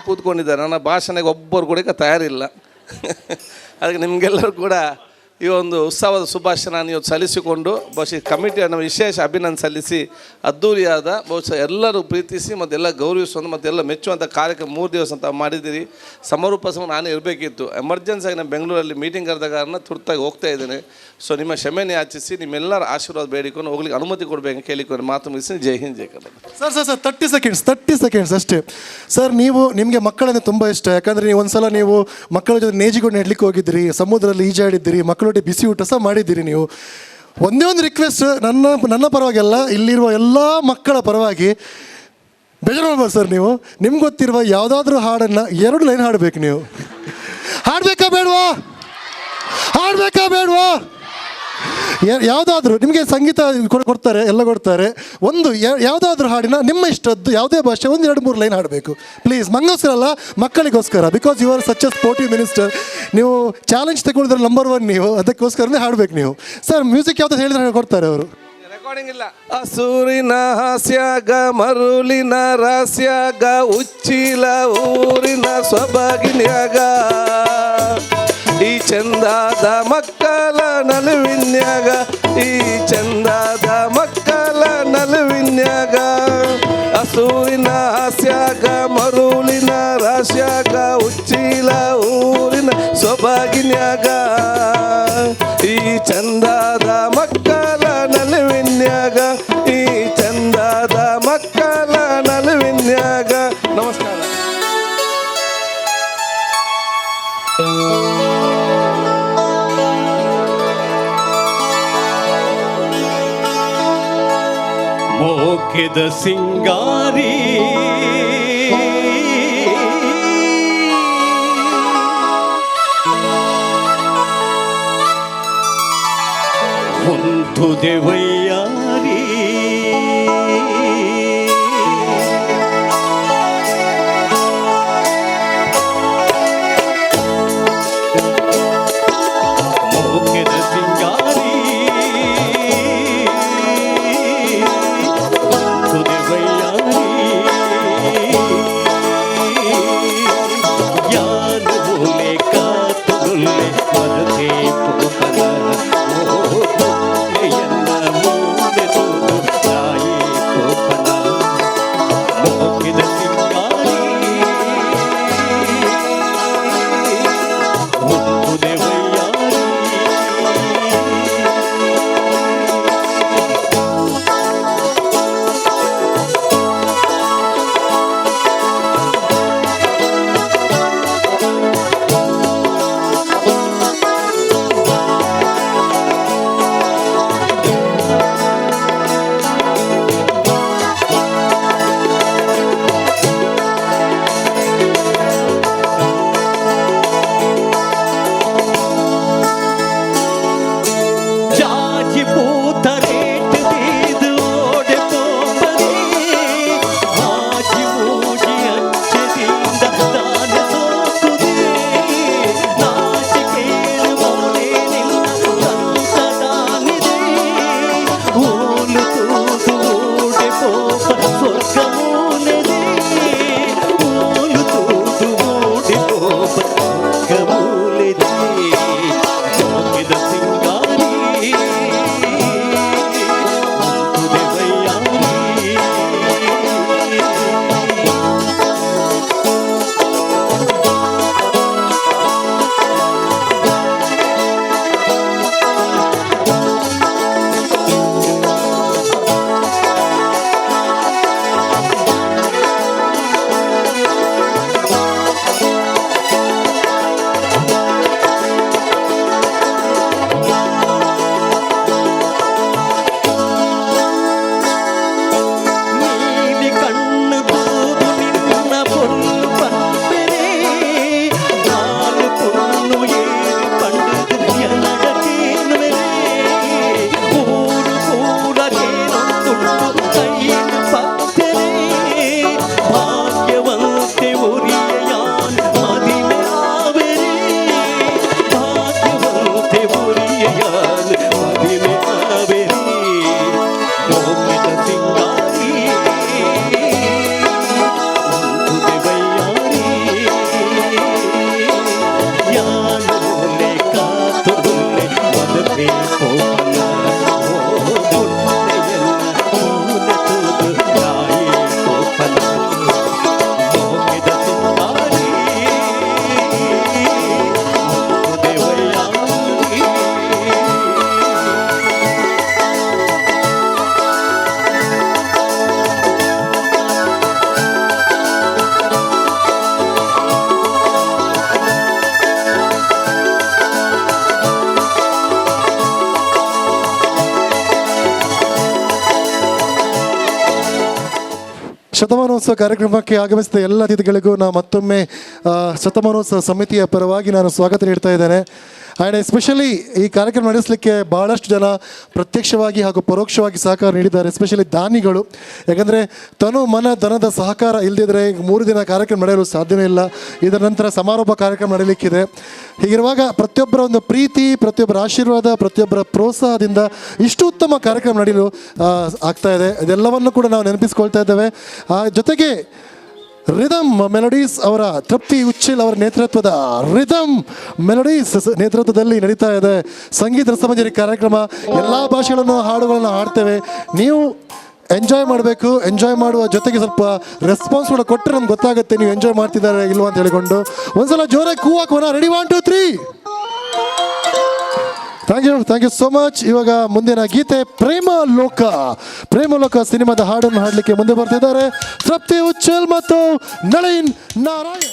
S6: ಕೂತ್ಕೊಂಡಿದ್ದಾರೆ. ನನ್ನ ಭಾಷಣಕ್ಕೆ ಒಬ್ಬರು ಕೂಡ ತಯಾರಿಲ್ಲ. ಅದಕ್ಕೆ ನಿಮಗೆಲ್ಲರೂ ಕೂಡ ಈ ಒಂದು ಉತ್ಸವದ ಶುಭಾಶಯ ನೀವು ಸಲ್ಲಿಸಿಕೊಂಡು ಬಹುಶಃ ಕಮಿಟಿಯನ್ನು ವಿಶೇಷ ಅಭಿನಂದನೆ ಸಲ್ಲಿಸಿ ಅದ್ಧೂರಿಯಾದ ಬಹುಶಃ ಎಲ್ಲರೂ ಪ್ರೀತಿಸಿ ಮತ್ತೆಲ್ಲ ಗೌರವಿಸುವಂಥ ಮತ್ತೆಲ್ಲ ಮೆಚ್ಚುವಂಥ ಕಾರ್ಯಕ್ರಮ 3 ದಿವಸ ಅಂತ ಮಾಡಿದ್ದೀರಿ. ಸಮಾರೋಪ ನಾನೇ ಇರಬೇಕಿತ್ತು, ಎಮರ್ಜೆನ್ಸಿಯಾಗಿ ನಾನು ಬೆಂಗಳೂರಲ್ಲಿ ಮೀಟಿಂಗ್ ಕರೆದ ಕಾರಣ ತುರ್ತಾಗಿ ಹೋಗ್ತಾ ಇದ್ದೇನೆ. ಸೊ ನಿಮ್ಮ ಕ್ಷಮೆನೇ ಯಾಚಿಸಿ ನಿಮ್ಮೆಲ್ಲರ ಆಶೀರ್ವಾದ ಬೇಡಿಕೊಂಡು ಹೋಗ್ಲಿಕ್ಕೆ ಅನುಮತಿ ಕೊಡಬೇಕು ಕೇಳಿಕೊಂಡು ಮಾತು ಮುಗಿಸಿ ಜೈ ಹಿಂದ್ ಜೈ ಕನ್ನಡ.
S1: ಸರ್ 30 ಸೆಕೆಂಡ್ಸ್ ಅಷ್ಟೇ. ಸರ್ ನಿಮಗೆ ಮಕ್ಕಳಂದ್ರೆ ತುಂಬ ಇಷ್ಟ, ಯಾಕಂದರೆ ನೀವು ಒಂದ್ಸಲ ನೀವು ಮಕ್ಕಳ ಜೊತೆ ನೇಜಿಕೊಂಡು ನೆಡ್ಲಿಕ್ಕೆ ಹೋಗಿದ್ದೀರಿ, ಸಮುದ್ರದಲ್ಲಿ ಈಜಾಡಿದ್ದೀರಿ, ಮಕ್ಕಳೊಟ್ಟಿಗೆ ಬಿಸಿ ಊಟ ಸಹ ಮಾಡಿದ್ದೀರಿ. ನೀವು ಒಂದೇ ಒಂದು ರಿಕ್ವೆಸ್ಟ್ ನನ್ನ ಪರವಾಗಿಲ್ಲ, ಇಲ್ಲಿರುವ ಎಲ್ಲ ಮಕ್ಕಳ ಪರವಾಗಿ ಬೇಜಾರು ಮಾಡ್ಬೋದು ಸರ್. ನಿಮ್ಗೆ ಗೊತ್ತಿರುವ ಯಾವುದಾದ್ರೂ ಹಾಡನ್ನು 2 ಲೈನ್ ಹಾಡಬೇಕು. ನೀವು ಹಾಡಬೇಕಾ ಬೇಡವಾ? ಯಾವುದಾದ್ರೂ ನಿಮಗೆ ಸಂಗೀತ ಕೊಡ್ತಾರೆ, ಎಲ್ಲ ಕೊಡ್ತಾರೆ. ಒಂದು ಯಾವುದಾದ್ರೂ ಹಾಡಿನ ನಿಮ್ಮ ಇಷ್ಟದ್ದು ಯಾವುದೇ ಭಾಷೆ 1-2-3 ಲೈನ್ ಹಾಡಬೇಕು ಪ್ಲೀಸ್. ಮಂಗೋಸ್ಕರ ಅಲ್ಲ, ಮಕ್ಕಳಿಗೋಸ್ಕರ. Because you are such a sportive minister. ನೀವು ಚಾಲೆಂಜ್ ತಗೊಳಿದ್ರೆ ನಂಬರ್ 1 ನೀವು, ಅದಕ್ಕೋಸ್ಕರನೇ ಹಾಡಬೇಕು ನೀವು. ಸರ್ ಮ್ಯೂಸಿಕ್ ಯಾವ್ದು ಹೇಳಿದ್ರೆ ಕೊಡ್ತಾರೆ ಅವರು.
S6: ರೆಕಾರ್ಡಿಂಗ್ ಇಲ್ಲ. ಅಸೂರಿನ ಹಾಸ್ಯಾಗ ಮರುಲಿನ ರಾಸ್ಯಾಗ ಉಚ್ಚಿಲ ಊರಿನ ಸೊಬಗಿನ್ಯಾಗ ಈ ಚಂದಾದ ಮಕ್ಕಳ ನಲುವಿನ್ಯಾಗ, ಈ ಚಂದಾದ ಮಕ್ಕಳ ನಲುವಿನ್ಯಾಗ ಅಸೂರಿನ ಹಾಸ್ಯಾಗ ಮರುಳಿನ ರಾಸ್ಯಾಗ ಉಚ್ಚಿಲ ಊರಿನ ಸೊಬಗಿನ್ಯಾಗ ಈ ಚಂದಾದ ಮಕ್ಕಳ ನಲುವಿನ್ಯಾಗ, ಈ ಚಂದಾದ ಮಕ್ಕಳ ನಲುವಿನ್ಯಾಗ. ನಮಸ್ಕಾರ.
S3: ಮೋಕೆದ ಸಿಂಗಾರಿ ಹೊಂದುದೆ ವಯ್ಯಾರಿ ಮೋಕೆದ ಸಿಂಗಾರಿ ಮರತೆ ಪೋಕಲ ಮೋಹೆಯನ್ನ
S1: ಶತಮಾನೋತ್ಸವ ಕಾರ್ಯಕ್ರಮಕ್ಕೆ ಆಗಮಿಸಿದ ಎಲ್ಲ ಅತಿಥಿಗಳಿಗೂ ನಾನು ಮತ್ತೊಮ್ಮೆ ಶತಮಾನೋತ್ಸವ ಸಮಿತಿಯ ಪರವಾಗಿ ನಾನು ಸ್ವಾಗತ ನೀಡ್ತಾ ಇದ್ದೇನೆ. ಆ್ಯಂಡ್ ಎಸ್ಪೆಷಲಿ ಈ ಕಾರ್ಯಕ್ರಮ ನಡೆಸಲಿಕ್ಕೆ ಭಾಳಷ್ಟು ಜನ ಪ್ರತ್ಯಕ್ಷವಾಗಿ ಹಾಗೂ ಪರೋಕ್ಷವಾಗಿ ಸಹಕಾರ ನೀಡಿದ್ದಾರೆ, ಎಸ್ಪೆಷಲಿ ದಾನಿಗಳು. ಯಾಕಂದರೆ ತನು ಮನ ಧನದ ಸಹಕಾರ ಇಲ್ಲದಿದ್ದರೆ 3 ದಿನ ಕಾರ್ಯಕ್ರಮ ನಡೆಯಲು ಸಾಧ್ಯವೇ ಇಲ್ಲ. ಇದರ ನಂತರ ಸಮಾರೋಪ ಕಾರ್ಯಕ್ರಮ ನಡೆಯಲಿಕ್ಕಿದೆ. ಹೀಗಿರುವಾಗ ಪ್ರತಿಯೊಬ್ಬರ ಒಂದು ಪ್ರೀತಿ, ಪ್ರತಿಯೊಬ್ಬರ ಆಶೀರ್ವಾದ, ಪ್ರತಿಯೊಬ್ಬರ ಪ್ರೋತ್ಸಾಹದಿಂದ ಇಷ್ಟು ಉತ್ತಮ ಕಾರ್ಯಕ್ರಮ ನಡೆಯಲು ಆಗ್ತಾ ಇದೆ. ಇದೆಲ್ಲವನ್ನು ಕೂಡ ನಾವು ನೆನಪಿಸ್ಕೊಳ್ತಾ ಇದ್ದೇವೆ. ಜೊತೆಗೆ ರಿದಮ್ ಮೆಲೋಡೀಸ್ ಅವರ ತೃಪ್ತಿ ಉಚ್ಚಿಲ್ ಅವರ ನೇತೃತ್ವದ ರಿದಮ್ ಮೆಲೋಡೀಸ್ ನೇತೃತ್ವದಲ್ಲಿ ನಡೀತಾ ಇದೆ ಸಂಗೀತ ರಸಮಂಜರಿ ಕಾರ್ಯಕ್ರಮ. ಎಲ್ಲ ಭಾಷೆಗಳನ್ನು ಹಾಡುಗಳನ್ನು ಹಾಡ್ತೇವೆ. ನೀವು ಎಂಜಾಯ್ ಮಾಡಬೇಕು. ಎಂಜಾಯ್ ಮಾಡುವ ಜೊತೆಗೆ ಸ್ವಲ್ಪ ರೆಸ್ಪಾನ್ಸ್ ಕೂಡ ಕೊಟ್ಟರೆ ನಮ್ಗೆ ಗೊತ್ತಾಗುತ್ತೆ ನೀವು ಎಂಜಾಯ್ ಮಾಡ್ತಿದ್ದಾರೆ ಇಲ್ವಾ ಅಂತ ಹೇಳಿಕೊಂಡು. ಒಂದ್ಸಲ ಜೋರಾಗಿ ಕೂವಾಕೋಣ. Ready 1 2 3. Thank you so much. ಇವಾಗ ಮುಂದಿನ ಗೀತೆ ಪ್ರೇಮ ಲೋಕ ಸಿನಿಮಾದ ಹಾಡನ್ನು ಹಾಡಲಿಕ್ಕೆ ಮುಂದೆ ಬರ್ತಿದ್ದಾರೆ ತೃಪ್ತಿ ಉಚ್ಚಲ್ ಮತ್ತು ನಳಿನ್ ನಾರಾಯಣ್.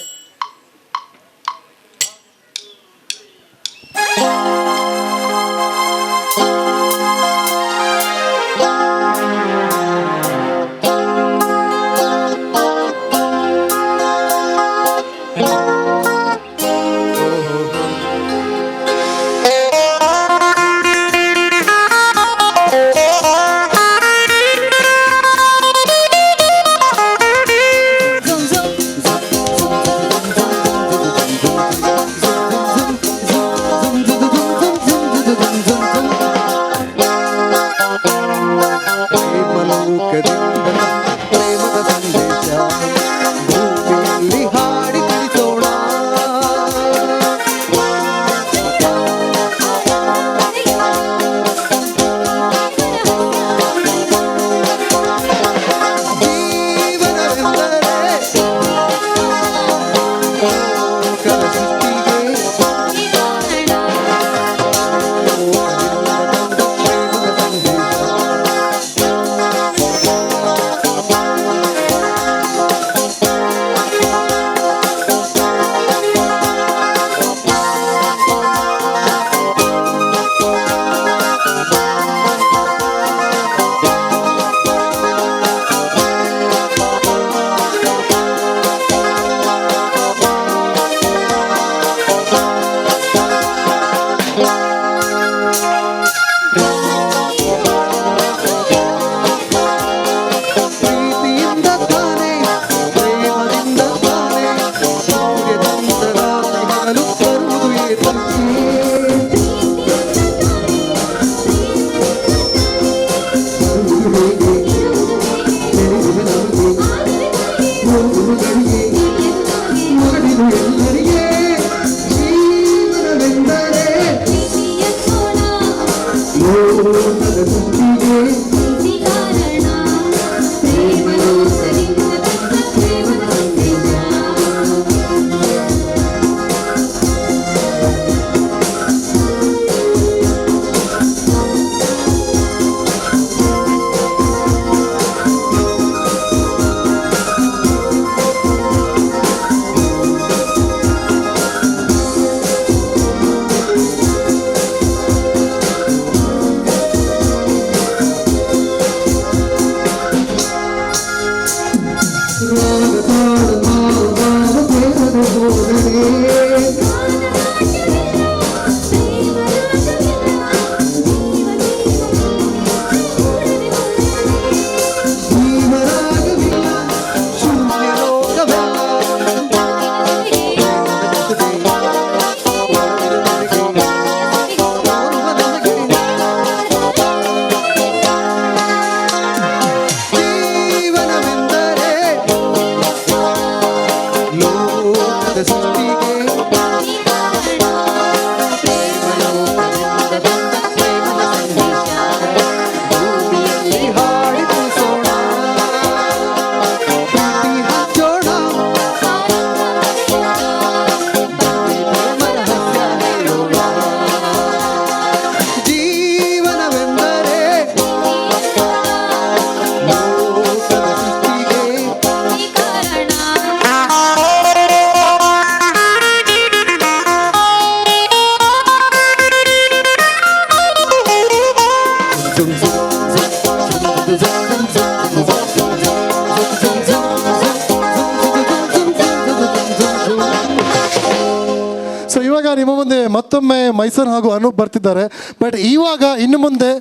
S1: ಮತ್ತೊಮ್ಮೆ ಮೈಸೂರು ಹಾಗೂ ಅನೂಪ್ ಬರ್ತಿದ್ದಾರೆ. ಬಟ್ ಇವಾಗ ಇನ್ನು ಮುಂದೆ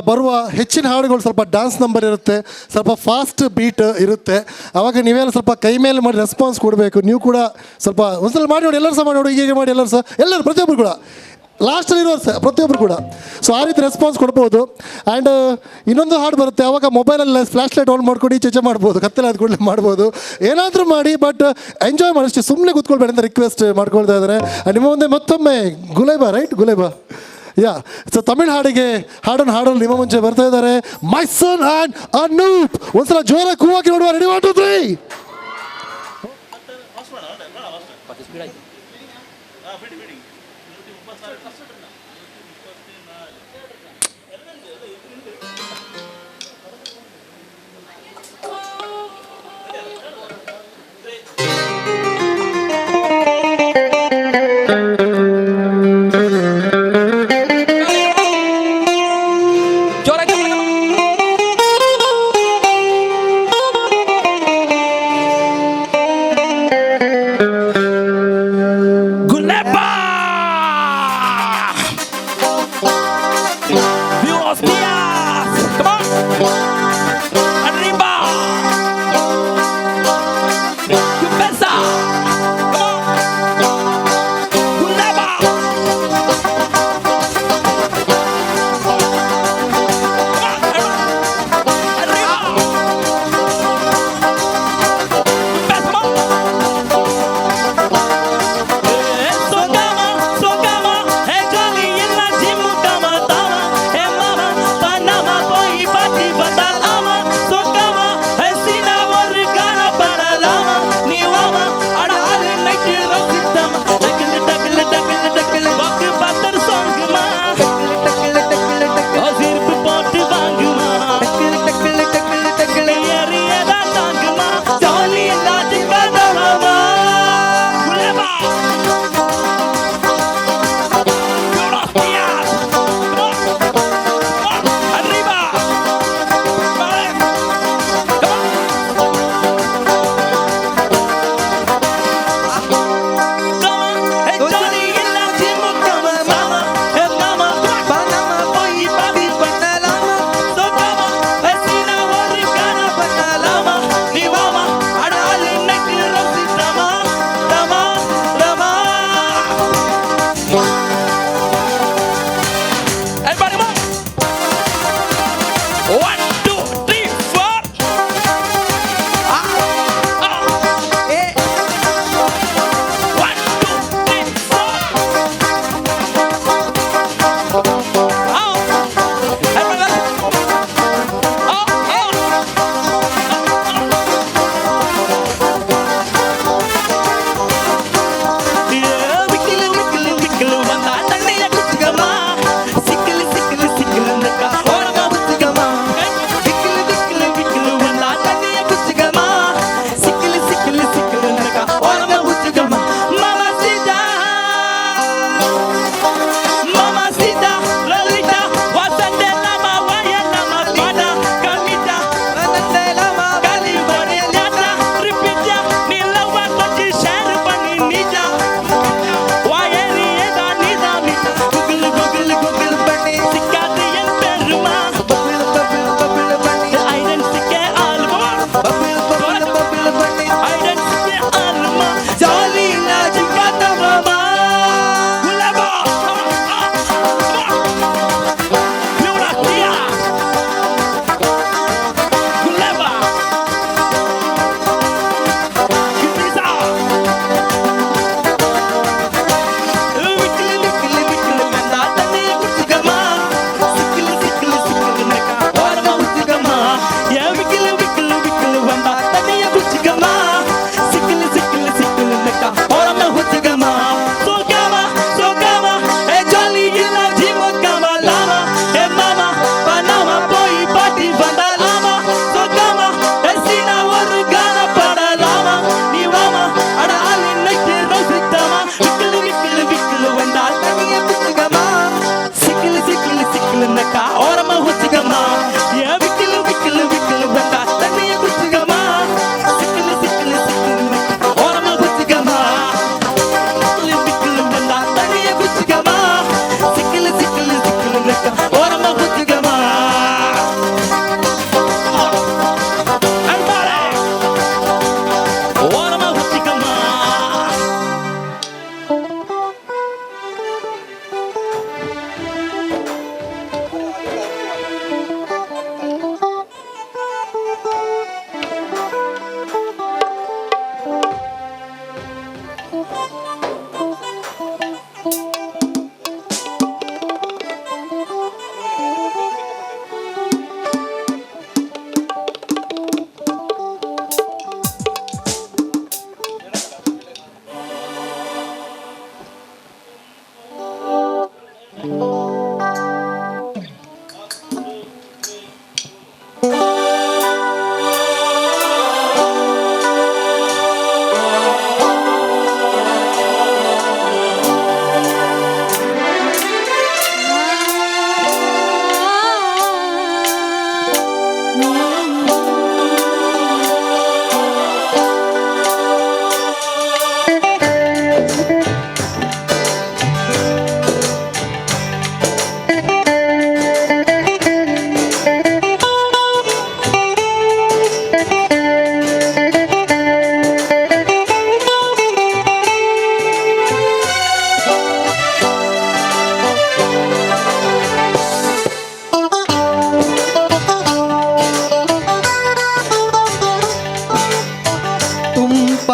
S1: ಬರುವ ಹೆಚ್ಚಿನ ಹಾಡುಗಳು ಸ್ವಲ್ಪ ಡ್ಯಾನ್ಸ್ ನಂಬರ್ ಇರುತ್ತೆ, ಸ್ವಲ್ಪ ಫಾಸ್ಟ್ ಬೀಟ್ ಇರುತ್ತೆ. ಆವಾಗ ನೀವೆಲ್ಲ ಸ್ವಲ್ಪ ಕೈ ಮೇಲೆ ಮಾಡಿ ರೆಸ್ಪಾನ್ಸ್ ಕೊಡಬೇಕು. ನೀವು ಕೂಡ ಸ್ವಲ್ಪ ಒಂದ್ಸಲ ಮಾಡಿ ನೋಡಿ, ಎಲ್ಲರೂ ಸಹ ಮಾಡಿ ನೋಡಿ, ಹೀಗೆ ಮಾಡಿ ಎಲ್ಲರೂ ಸಹ, ಎಲ್ಲರೂ ಪ್ರತಿಯೊಬ್ಬರು ಕೂಡ ಲಾಸ್ಟಲ್ಲಿ ಇರೋರು ಸಹ ಪ್ರತಿಯೊಬ್ಬರು ಕೂಡ. ಸೊ ಆ ರೀತಿ ರೆಸ್ಪಾನ್ಸ್ ಕೊಡ್ಬೋದು. ಆ್ಯಂಡ್ ಇನ್ನೊಂದು ಹಾಡು ಬರುತ್ತೆ, ಆವಾಗ ಮೊಬೈಲಲ್ಲಿ ಫ್ಲ್ಯಾಶ್ ಲೈಟ್ ಆನ್ ಮಾಡ್ಕೊಂಡು ಚರ್ಚೆ ಮಾಡ್ಬೋದು, ಕತ್ತಲೆ ಆದ ಕೂಡಲೇ ಮಾಡ್ಬೋದು, ಏನಾದರೂ ಮಾಡಿ, ಬಟ್ ಎಂಜಾಯ್ ಮಾಡಿ ಅಷ್ಟೇ, ಸುಮ್ಮನೆ ಕೂತ್ಕೊಳ್ಬೇಡಿ ಅಂತ ರಿಕ್ವೆಸ್ಟ್ ಮಾಡ್ಕೊಳ್ತಾ ಇದ್ದಾರೆ. ನಿಮ್ಮ ಮುಂದೆ ಮತ್ತೊಮ್ಮೆ ಗುಲೇಬಾ, ರೈಟ್, ಗುಲೇಬಾ, ಯಾ. ಸೊ ತಮಿಳ್ ಹಾಡಿಗೆ ಹಾಡಲು ನಿಮ್ಮ ಮುಂಚೆ ಬರ್ತಾ ಇದ್ದಾರೆ ಮೈಸನ್ ಆ್ಯಂಡ್ ಅನೂಪ್. ಒಂದ್ಸಲ ಜೋರಾಗಿ ಕೂವಾಕಿ ನೋಡುವ. ರೆಡಿ 1 2 3.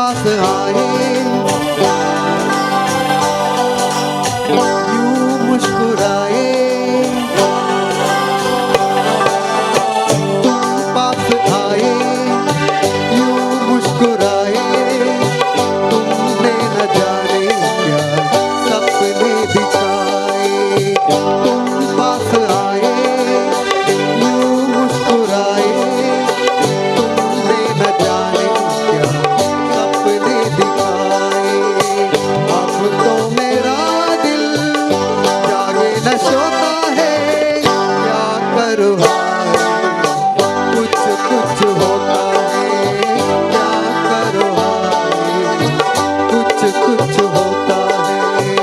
S2: पास आए यूं मुस्कुराए तुम पास आए यूं मुस्कुराए तुमने न जाने क्या सपने दिखाए तुम पास आए यूं मुस्कुराए तुमने न जाने क्या सपने दिखाए अब तो मेरा दिल जागे न सोता है क्या करूँ कुछ कुछ होता है क्या करो कुछ कुछ होता है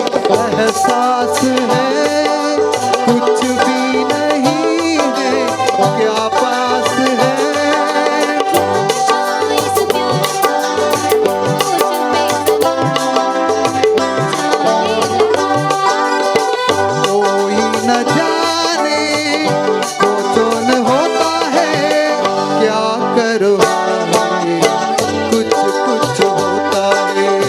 S2: एहसास है कुछ भी नहीं है क्या पास है कोई न जाने कौन होता है क्या करो कुछ कुछ होता है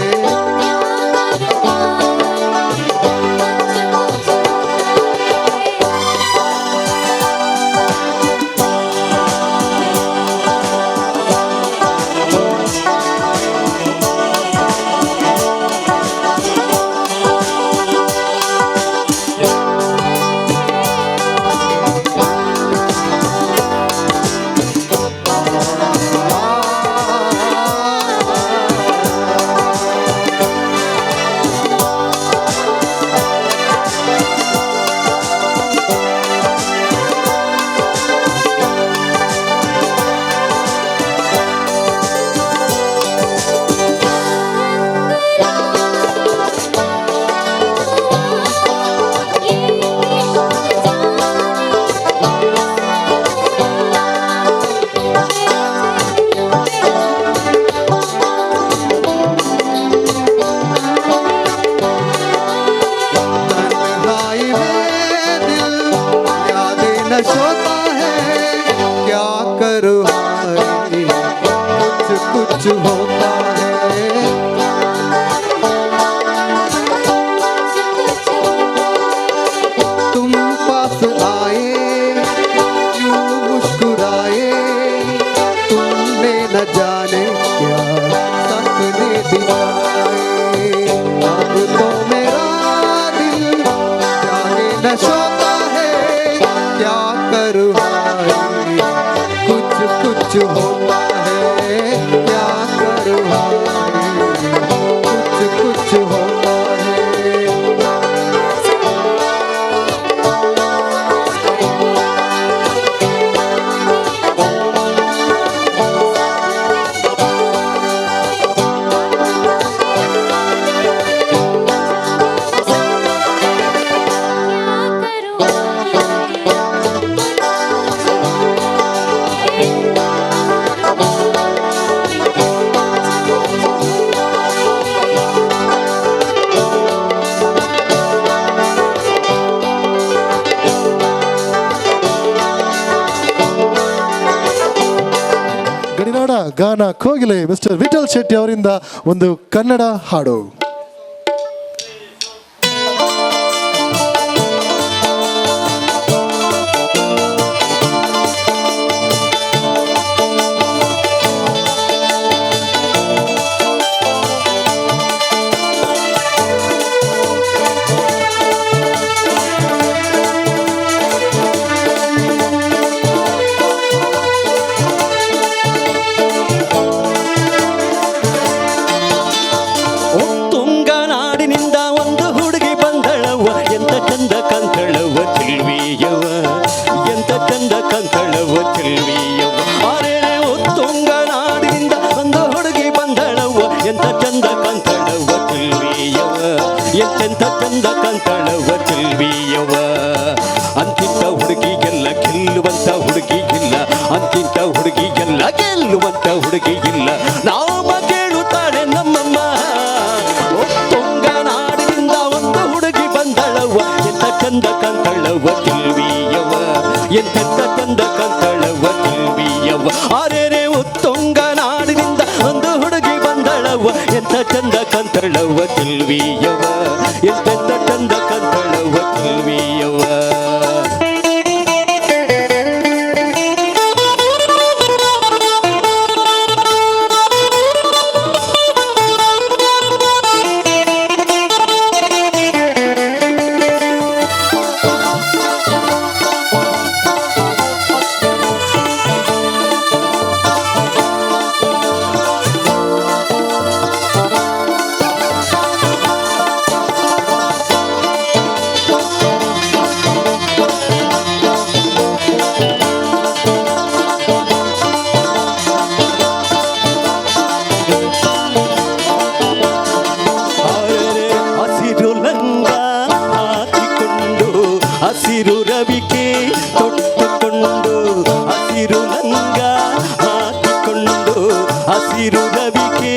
S2: सोता है क्या करूँ कुछ कुछ होता है तुम पास आए यूं मुस्कुराए तुमने न जाने क्या सपने दिखाए अब तो मेरा दिल जागे न सोता है क्या करूँ कुछ कुछ होता है क्या करूँ कुछ कुछ होता है
S1: ಗಡಿನಾಡ ಗಾನ ಕೋಗಿಲೆ ಮಿಸ್ಟರ್ ವಿಠಲ್ ಶೆಟ್ಟಿ ಅವರಿಂದ ಒಂದು ಕನ್ನಡ ಹಾಡು.
S3: ಚಂದ ಕಂತಳವ ಚೆಲ್ವಿಯವ ಅಂತಿಂತ ಹುಡುಗಿಗೆಲ್ಲ ಗೆಲ್ಲುವಂತ ಹುಡುಗಿ ಇಲ್ಲ ಅಂತಿಂತ ಹುಡುಗಿಗೆಲ್ಲ ಗೆಲ್ಲುವಂತ ಹುಡುಗಿ ಇಲ್ಲ ನಾಮ ಕೇಳುತ್ತಾಳೆ ನಮ್ಮಮ್ಮ ತುಂಗ ನಾಡಿನಿಂದ ಒಂದು ಹುಡುಗಿ ಬಂದಳವ ಎಂತ ಚಂದ ಕಂತಳವ ಚೆಲ್ವಿಯವ ಎಂತೆಂತ ಚಂದ ಕಂತಳವ ಚೆಲ್ವಿಯವ ಅರೇರೆ ಉತ್ತುಂಗ ನಾಡಿನಿಂದ ಒಂದು ಹುಡುಗಿ ಬಂದಳವ ಎಂತ ಚಂದ ಕಂತಳವ ಚೆಲ್ವಿಯವ ಎಂತೆಂತ ಚಂದ ಕಂತಳವ ಚೆಲ್ವಿಯವ ಹಸಿರು ರವಿಕೆ ತೊಟ್ಟುಕೊಂಡು ಹಸಿರು ಲಂಗ ಹಾಕಿಕೊಂಡು ಹಸಿರು ರವಿಕೆ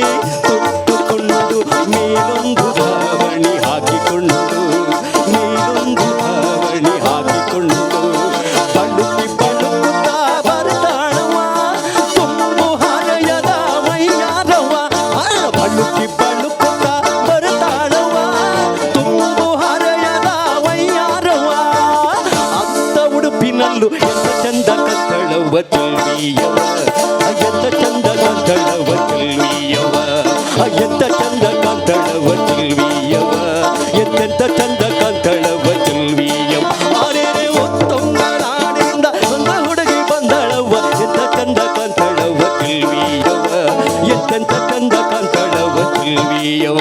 S3: ತೊಟ್ಟುಕೊಂಡು ಮೇಲೊಂದು ಧಾವಣಿ ಹಾಕಿಕೊಂಡು ಮೇಲೊಂದು ಧಾವಣಿ ಹಾಕಿಕೊಂಡು ಬಳುಕಿ ಬಳುಕುತ್ತಾ ಬರ್ತಾಳವ ತುಂಬು ಹರೆಯದ ಮೈಯಾರವ ಬಳುಕಿ ಬಳುಕುತ್ತಾ ಬರ್ತಾಳವ ತುಂಬು ಹರೆಯದ ಮೈಯಾರವ ಅತ್ತ ಉಡುಪಿನಲ್ಲೂ ಎಂತ ಚಂದ ಕತ್ತಳವ ಚೆಲ್ವಿಯವ ಎಂತ ಚಂದ ಕತ್ತಳವ ಚೆಲ್ವಿಯವ ಎಂತ ಚಂದ ಕಾಂತಳವ ಚೆಲ್ವಿಯವ ಎಂತೆಂತ ಚಂದ ಕಾಂತಳವ ಚೆಲ್ವಿಯವ ಆರೇರೆ ಒತ್ತೊಂದ ನಾಡಿಂದ ಒಂದು ಹುಡುಗಿ ಬಂದಳವ ಎಂತ ಚಂದ ಕಾಂತಳವ ಚೆಲ್ವಿಯವ ಎಂತೆಂತ ಚಂದ ಕಾಂತಳವ ಚೆಲ್ವಿಯವ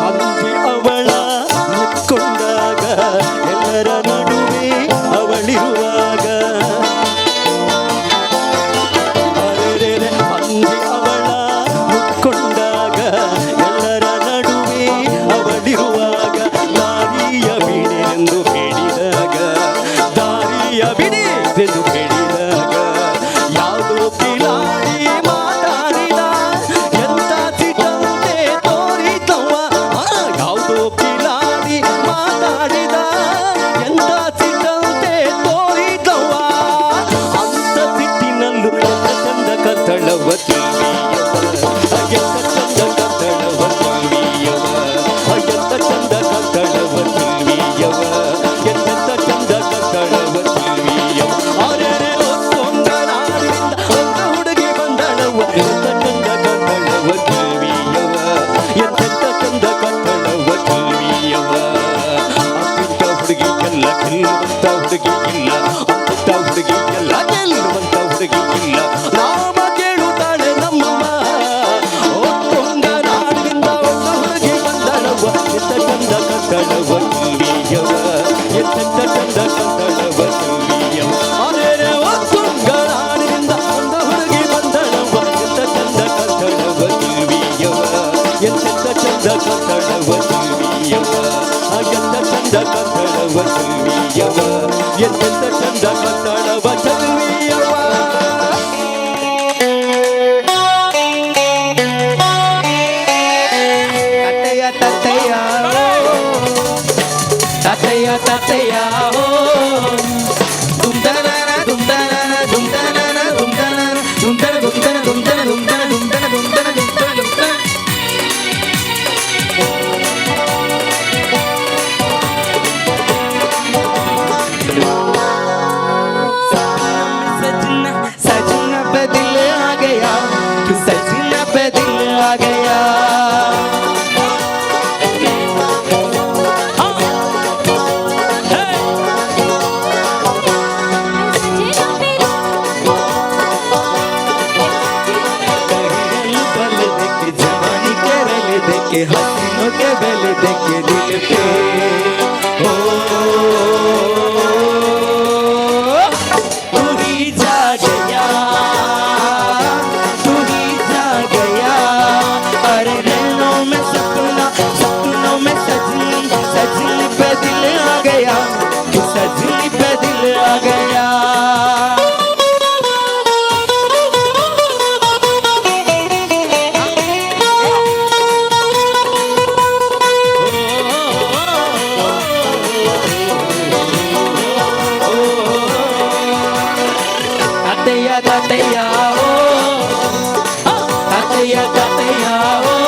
S3: ಮಂದಿ ಅವಳ ಮುಕ್ಕೊಂಡಾಗ ಎಲ್ಲರ ನಡುವೆ ಅವಳಿರುವಾಗ ಮಂದಿ ಅವಳ ಮುಕ್ಕೊಂಡಾಗ ಎಲ್ಲರ ನಡುವೆ ಅವಳಿರುವಾಗ ದಾರಿಯ ಬಿಡೆಂದು ಹೇಳಿದಾಗ ದಾರಿಯ ಬಿಡೆಂದು ಹೇಳಿದಾಗ ಯಾವುದೋ ಕಿಲಾಡಿ ಮಾತಾಡಿದ ಎಂತ ಸಿಟಂತೆ ತೋರಿತವ್ವ ಯಾವುದೋ ಕಿಲಾಡಿ ಮಾತಾಡಿದ ಎಂತ ಸಿಟಂತೆ ತೋರಿತವ್ವ ಅಂತ ಸಿಟ್ಟಿನಲ್ಲೂ ಎಂತ ಚಂದ ಕತ್ತಳವ ಚೆಲ್ವಿಯವ ಎಂತ ಚಂದ ಕತ್ತಳವ ಚೆಲ್ವಿಯವ ಎಂತ ಚಂದ ಕತ್ತಳವ ಚೆಲ್ವಿಯವ ಎಂತೆಂತ ಚಂದ ಕತ್ತಳವ ಚೆಲ್ವಿಯವ ಆರೇರೆ ಒತ್ತೊಂದ ನಾಡಿನಿಂದ ಒಂದು ಹುಡುಗಿ ಬಂದಳವ ಎಂತ ಚಂದ ಕತ್ತಳವ ಚೆಲ್ವಿಯವ ಎಂತೆಂತ ಚಂದ ಕತ್ತಳವ ಚೆಲ್ವಿಯವ ಅಂತಿಂತ ಹುಡುಗಿಗೆಲ್ಲ ಗೆಲ್ಲುವಂತ ಹುಡುಗಿ ಇಲ್ಲ ಅಂತಿಂತ ಹುಡುಗಿಗೆಲ್ಲ ಗೆಲ್ಲುವಂತ ಹುಡುಗಿ ಇಲ್ಲ ನಾಮ ಕೇಳುತ್ತಾಳೆ ನಮ್ಮಮ್ಮ ಒತ್ತೊಂದ ನಾಡಿನಿಂದ ಒಂದು ಹುಡುಗಿ ಬಂದಳವ ಎಂತ ಚಂದ ಕತ್ತಳವ ಚೆಲ್ವಿಯವ ಎಂತೆಂತ ಚಂದ ಕತ್ತಳವ ಚೆಲ್ವಿಯವ ಅರೇರೆ ಒತ್ತೊಂದ ನಾಡಿನಿಂದ ಒಂದು ಹುಡುಗಿ ಬಂದಳವ ಎಂತ ಚಂದ ಕತ್ತಳವ ಚೆಲ್ವಿಯವ ಎಂತೆಂತ ಚಂದ ಕತ್ತಳವ ಚೆಲ್ವಿಯವ ಎಂತ ಚಂದ ಕತ್ತಳವ ಚೆಲ್ವಿಯವ ಎಂತೆಂತ ಚಂದ ಕತ್ತಳವ ಚೆಲ್ವಿಯವ
S5: ತತ್ತಯ್ಯ ತತ್ತಯ್ಯ ತತ್ತಯ್ಯ ದುಮ್ದನ ದುಮ್ದನ ದುಮ್ದನ ದುಮ್ದನ ದುಮ್ದನ ದುಮ್ದನ ದುಮ್ದನ ದುಮ್ದನ ದುಮ್ದನ ದುಮ್ದನ ದುಮ್ದನ ದುಮ್ದನ के हसीनों के बेले देखे दिल पे हो तू ही जा गया तू ही जा गया अरे नैनों में सपना सपनों में सजनी सजनी पे दिल आ गया सजनी पे दिल आ गया Tataya oh tataya oh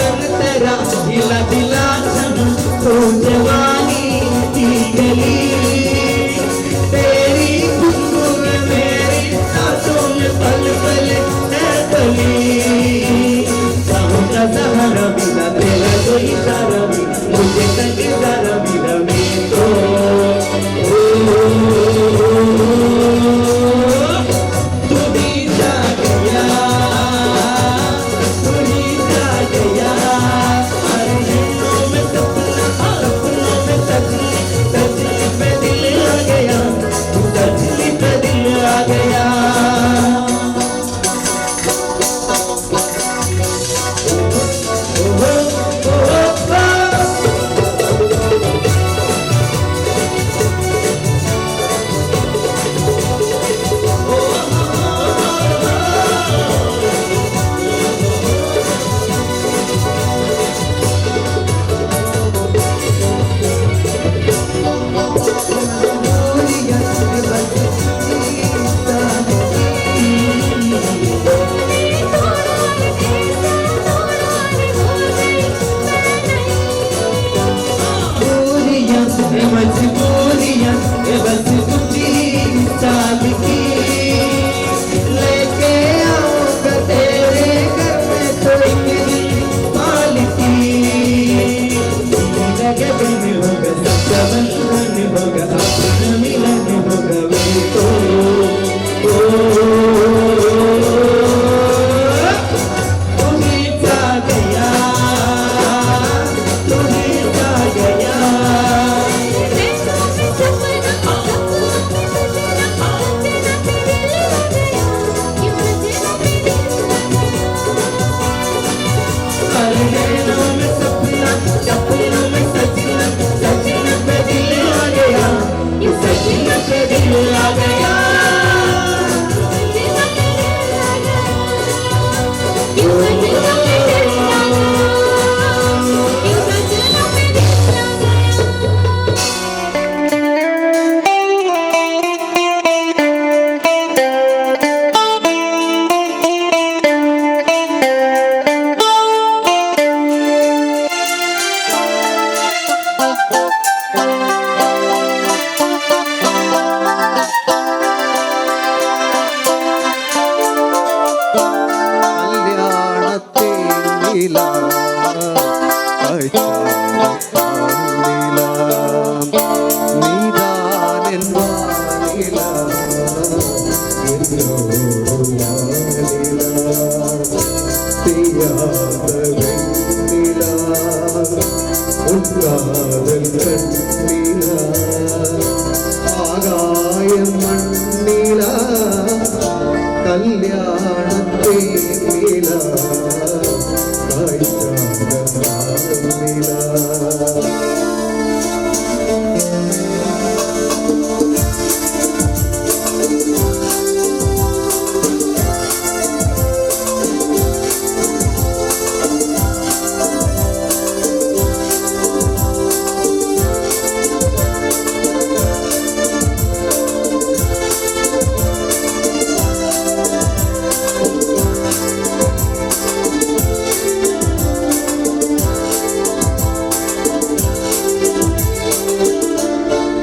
S5: दिला दिला तो जवानी की गली तेरी खुशबू मेरी सांसों में पल पल तली समुद्र सहारा बिना तेरा कोई इशारा भी मुझे तक इशारा बिना मैं तो तू ही जा गया तू ही जा गया सजनी पे दिल आ गया सजनी पे दिल आ गया मजबूरियां बस तुझी साथ की लेके आऊंगा तेरे घर में तो एक दिन मालिकी लगे बन होगा सबका बंधन होगा अपना मिलन होगा वे तो तू ही जा गया तू ही जा गया सपनों में सजना सजना पे दिल आ गया सजना पे दिल आ गया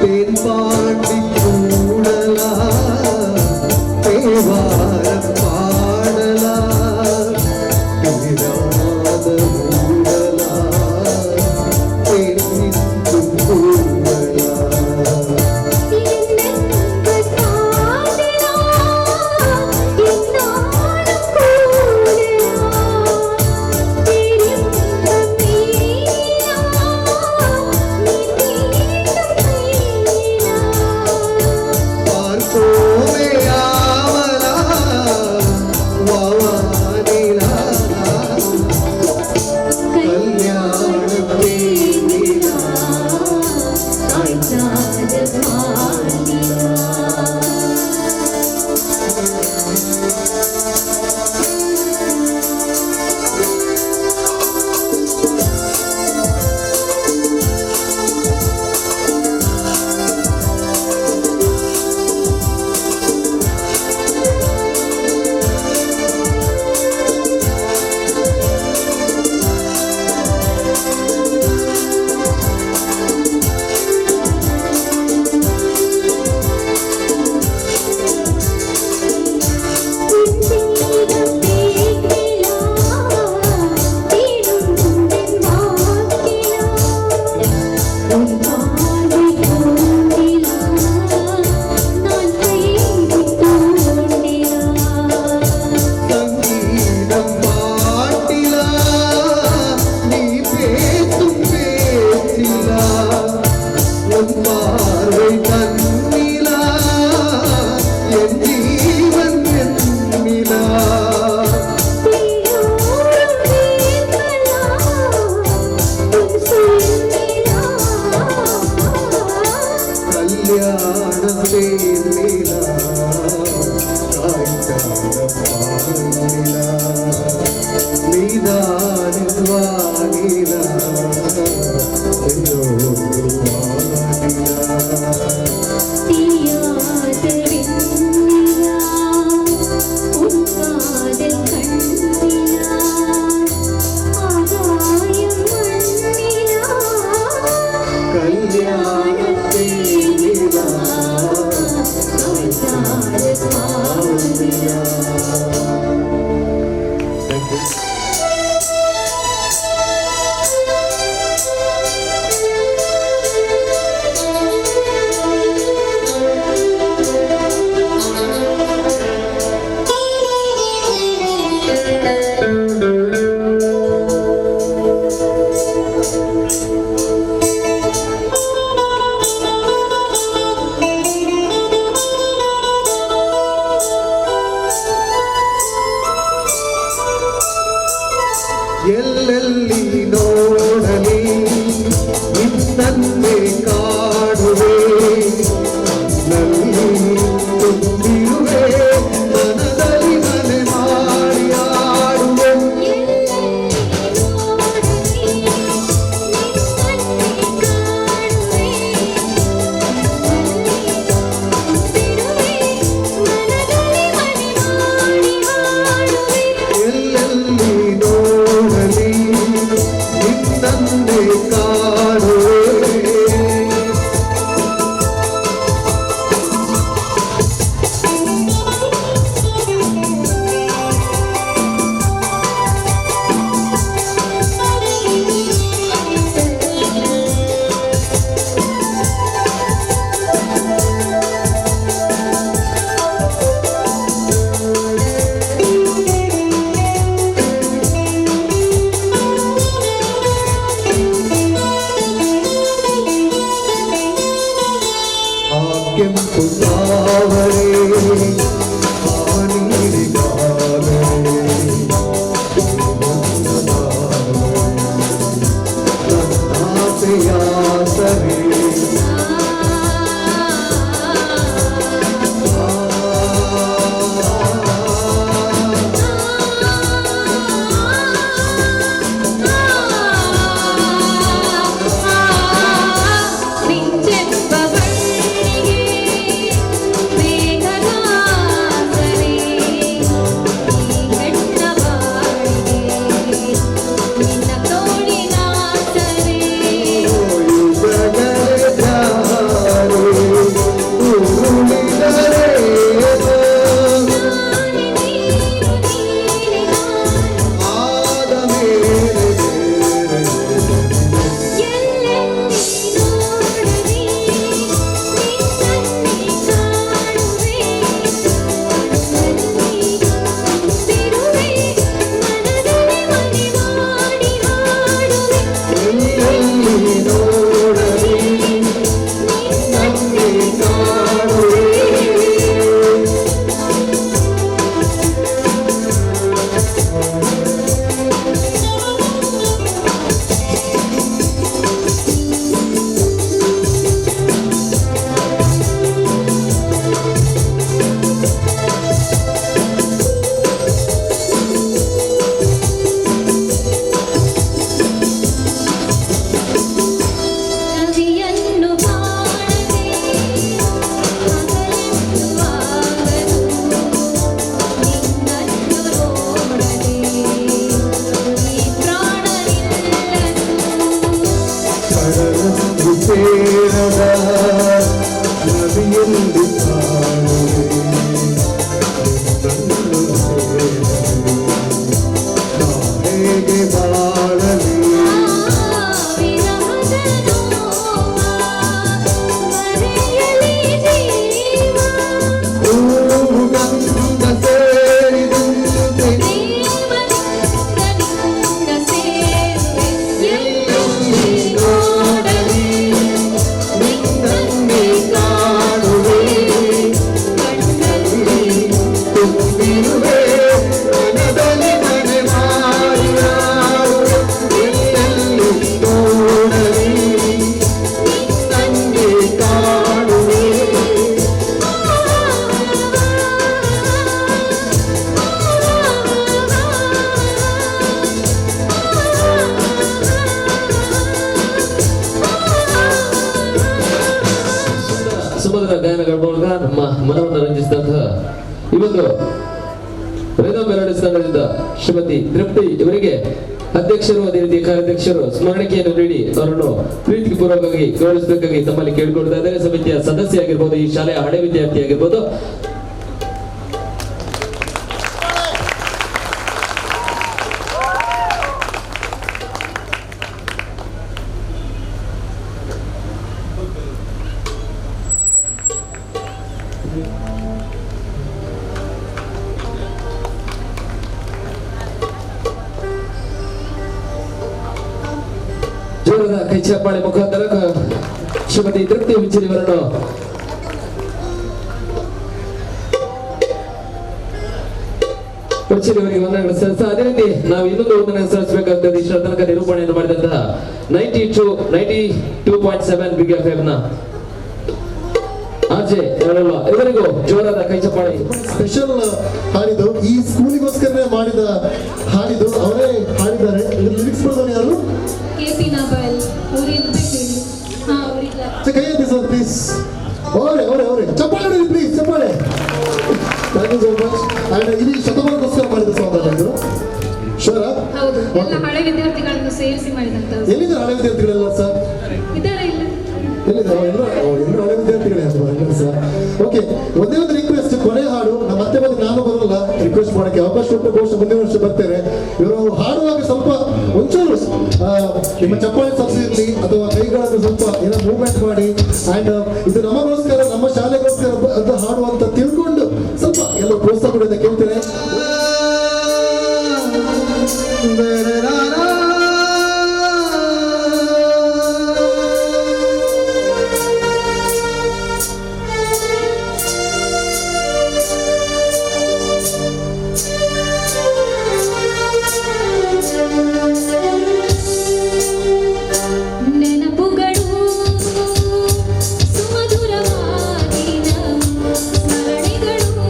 S2: तेन पांडी चूड़ला ಎಲ್ಲೆಲ್ಲಿ ನೋಡಲಿ ನಿನ್ನನ್ನೇ ಕಾಣುವೆ ನಲ್ಲಿ ತುಂಬಿರುವೆ ಮನದಲ್ಲಿ ಮನೆ ಮಾಡಿ ಆಡುವೆ ಎಲ್ಲೆಲ್ಲಿ ನೋಡಲಿ ನಿನ್ನನ್ನೇ ಕಾಣುವೆ ಕೆಂಪು ತಾವರೆ ಆ ನೀರಿಗಾದರೆ ನನ್ನಾಸೆಯಾಸರೆ ಸೇರದ ನದಿಯಲ್ಲಿ ಕಾಣುವೆ ನಿನ್ನನ್ನು ಸೇರಲು ನಾ ಹೇಗೆ ಬಾಳಲಿ
S7: ಸುಮಧುರ ಗಾಯನಗಳ ಮೂಲಕ ನಮ್ಮ ಮನವನ್ನು ರಂಜಿಸಿದಂತಹ ಈ ಒಂದು ವೇದ ಮೆಲೋಡಿಸ್ ತಂಡದಿಂದ ಶ್ರೀಮತಿ ತೃಪ್ತಿ ಇವರಿಗೆ ಅಧ್ಯಕ್ಷರು ಅದೇ ರೀತಿ ಕಾರ್ಯಾಧ್ಯಕ್ಷರು ಸ್ಮರಣಿಕೆಯನ್ನು ನೀಡಿ ಅವರನ್ನು ಪ್ರೀತಿಪೂರ್ವಕವಾಗಿ ಗೌರವಿಸಬೇಕಾಗಿ ತಮ್ಮಲ್ಲಿ ಕೇಳಿಕೊಳ್ತಾ ಇದ್ದಾರೆ. ಸಮಿತಿಯ ಸದಸ್ಯ ಆಗಿರ್ಬೋದು, ಈ ಶಾಲೆಯ ಹಳೆ ವಿದ್ಯಾರ್ಥಿ ಆಗಿರ್ಬೋದು. ಜೋರದ ಕೈ ಚಪ್ಪಾಳೆ ಮುಖಾಂತರ ಶ್ರೀಮತಿ ತೃಪ್ತಿ ವಿಚ್ಚರಿವರನ್ನು ವಿಚ್ಚರಿವರಿಗೆ ವಂದನೆಗಳು ಸಲ್ಲಿಸ. ಅದೇ ರೀತಿ ನಾವು ಇನ್ನೊಂದು ವಂದನೆ ಸಲ್ಲಿಸಬೇಕಾಗ್ತದೆ. ಇಷ್ಟರ ತನಕ ನಿರೂಪಣೆಯನ್ನು ಮಾಡಿದಂತಹ 92.7 ಬಿಗ್ ಎಫ್ಎಂ ನ ಆರ್ಜೆ ಇವರಿಗೂ ಜೋರಾದ ಕೈ ಚಪ್ಪಾಳೆ.
S1: ಸ್ಪೆಷಲ್ ಹಾಡಿದು ಈ ಸ್ಕೂಲಿಗೋಸ್ಕರನೇ ಮಾಡಿದ ಹಾಡಿದು ಅವರೇ ಹಾಡಿದ್ದಾರೆ. ಲಿರಿಕ್ಸ್ ಬರೆದವರು ಯಾರು?
S4: ಕೆಪಿ ನಾಬಲ್
S1: ಕೈ ಎತ್ತಿ ಸರ್ ಪ್ಲೀಸ್. ಅವರೇ ಚಪ್ಪಾಳೆ ಪ್ಲೀಸ್, ಚಪ್ಪಾಳೆ. Thank you so much. And ಇಡೀ ಶತಮಾನಕ್ಕೋಸ್ಕರ ಮಾಡಿದ ಸಾಂಗ್ ಇದು. ಶೋರ?
S4: ಹೌದು, ಎಲ್ಲ ಹಳೆ ವಿದ್ಯಾರ್ಥಿಗಳನ್ನು ಸೇರಿಸಿ ಮಾಡಿದಂತ.
S1: ಎಲ್ಲಿದ್ದಾರೆ ಹಳೆ ವಿದ್ಯಾರ್ಥಿಗಳೆಲ್ಲ ಸರ್?
S4: ಇದ್ದಾರೆ ಇಲ್ಲ?
S1: ಎಲ್ಲಿದ್ದಾರೆ? ಎಲ್ಲರೂ ಹಳೆ ವಿದ್ಯಾರ್ಥಿಗಳೇ ಸರ್. ಓಕೆ, ಒಂದೇ ಒಂದು ರಿಕ್ವೆಸ್ಟ್, ಕೊನೆ ಹಾಡು ನಮ್ಮ ಮತ್ತೆ ಬಂದು ನಾನು ಬರಲ್ಲ ರಿಕ್ವೆಸ್ಟ್ ಮಾಡಕ್ಕೆ ಅವಕಾಶ ಕೊಟ್ಟು ಬಹುಶಃ ಮುಂದಿನ ವರ್ಷ ಬರ್ತೇನೆ. ಇವರು ಹಾಡುವಾಗ ಸ್ವಲ್ಪ ಒಂಚೂರು ನಿಮ್ಮ ಚಪ್ಪಾಳೆ ಸಬ್ಸಿರ್ಲಿ ಅಥವಾ ಕೈಗಳನ್ನು ಸ್ವಲ್ಪ ಏನೋ ಮೂವ್ಮೆಂಟ್ ಮಾಡಿ. ಅಂಡ್ ಇದು ನಮಗೋಸ್ಕರ, ನಮ್ಮ ಶಾಲೆಗೋಸ್ಕರ ಅದು ಹಾಡು ಅಂತ ತಿಳ್ಕೊಂಡು ಸ್ವಲ್ಪ ಎಲ್ಲ ಪ್ರೋತ್ಸಾಹ ಕೊಡೋದ ಕೇಳ್ತೇನೆ.
S4: ನೆನಪುಗಳು ಸುಮಧುರವಾಗಿನ ಸ್ಮರಣೆಗಳು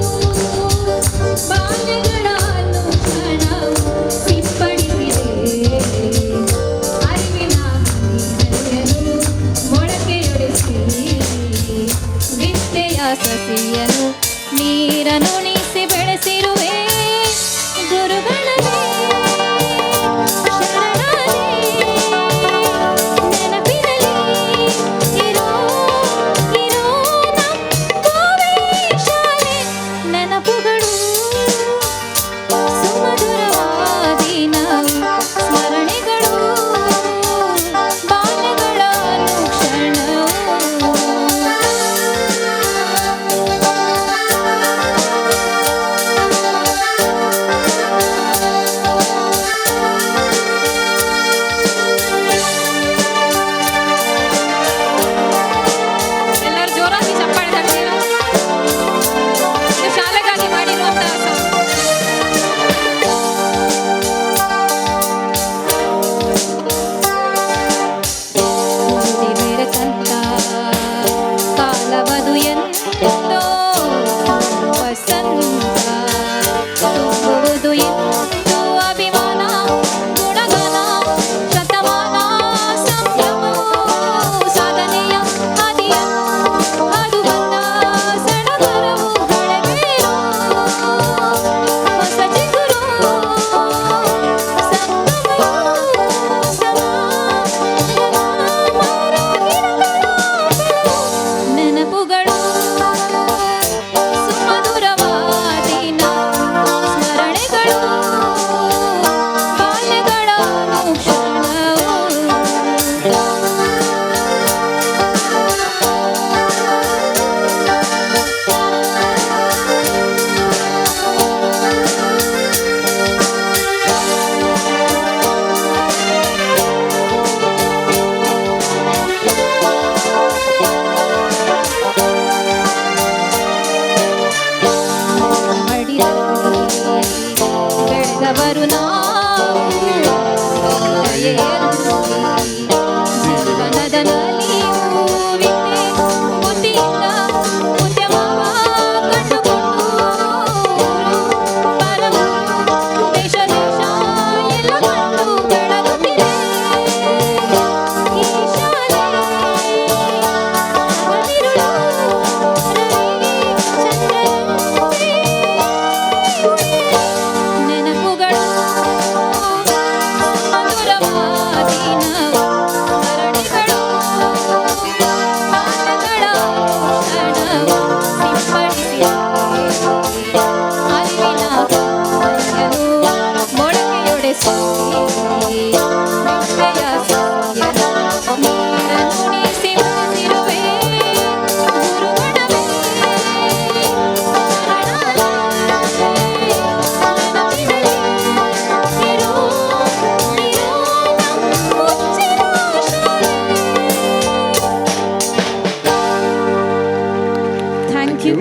S8: ಥ್ಯಾಂಕ್ ಯು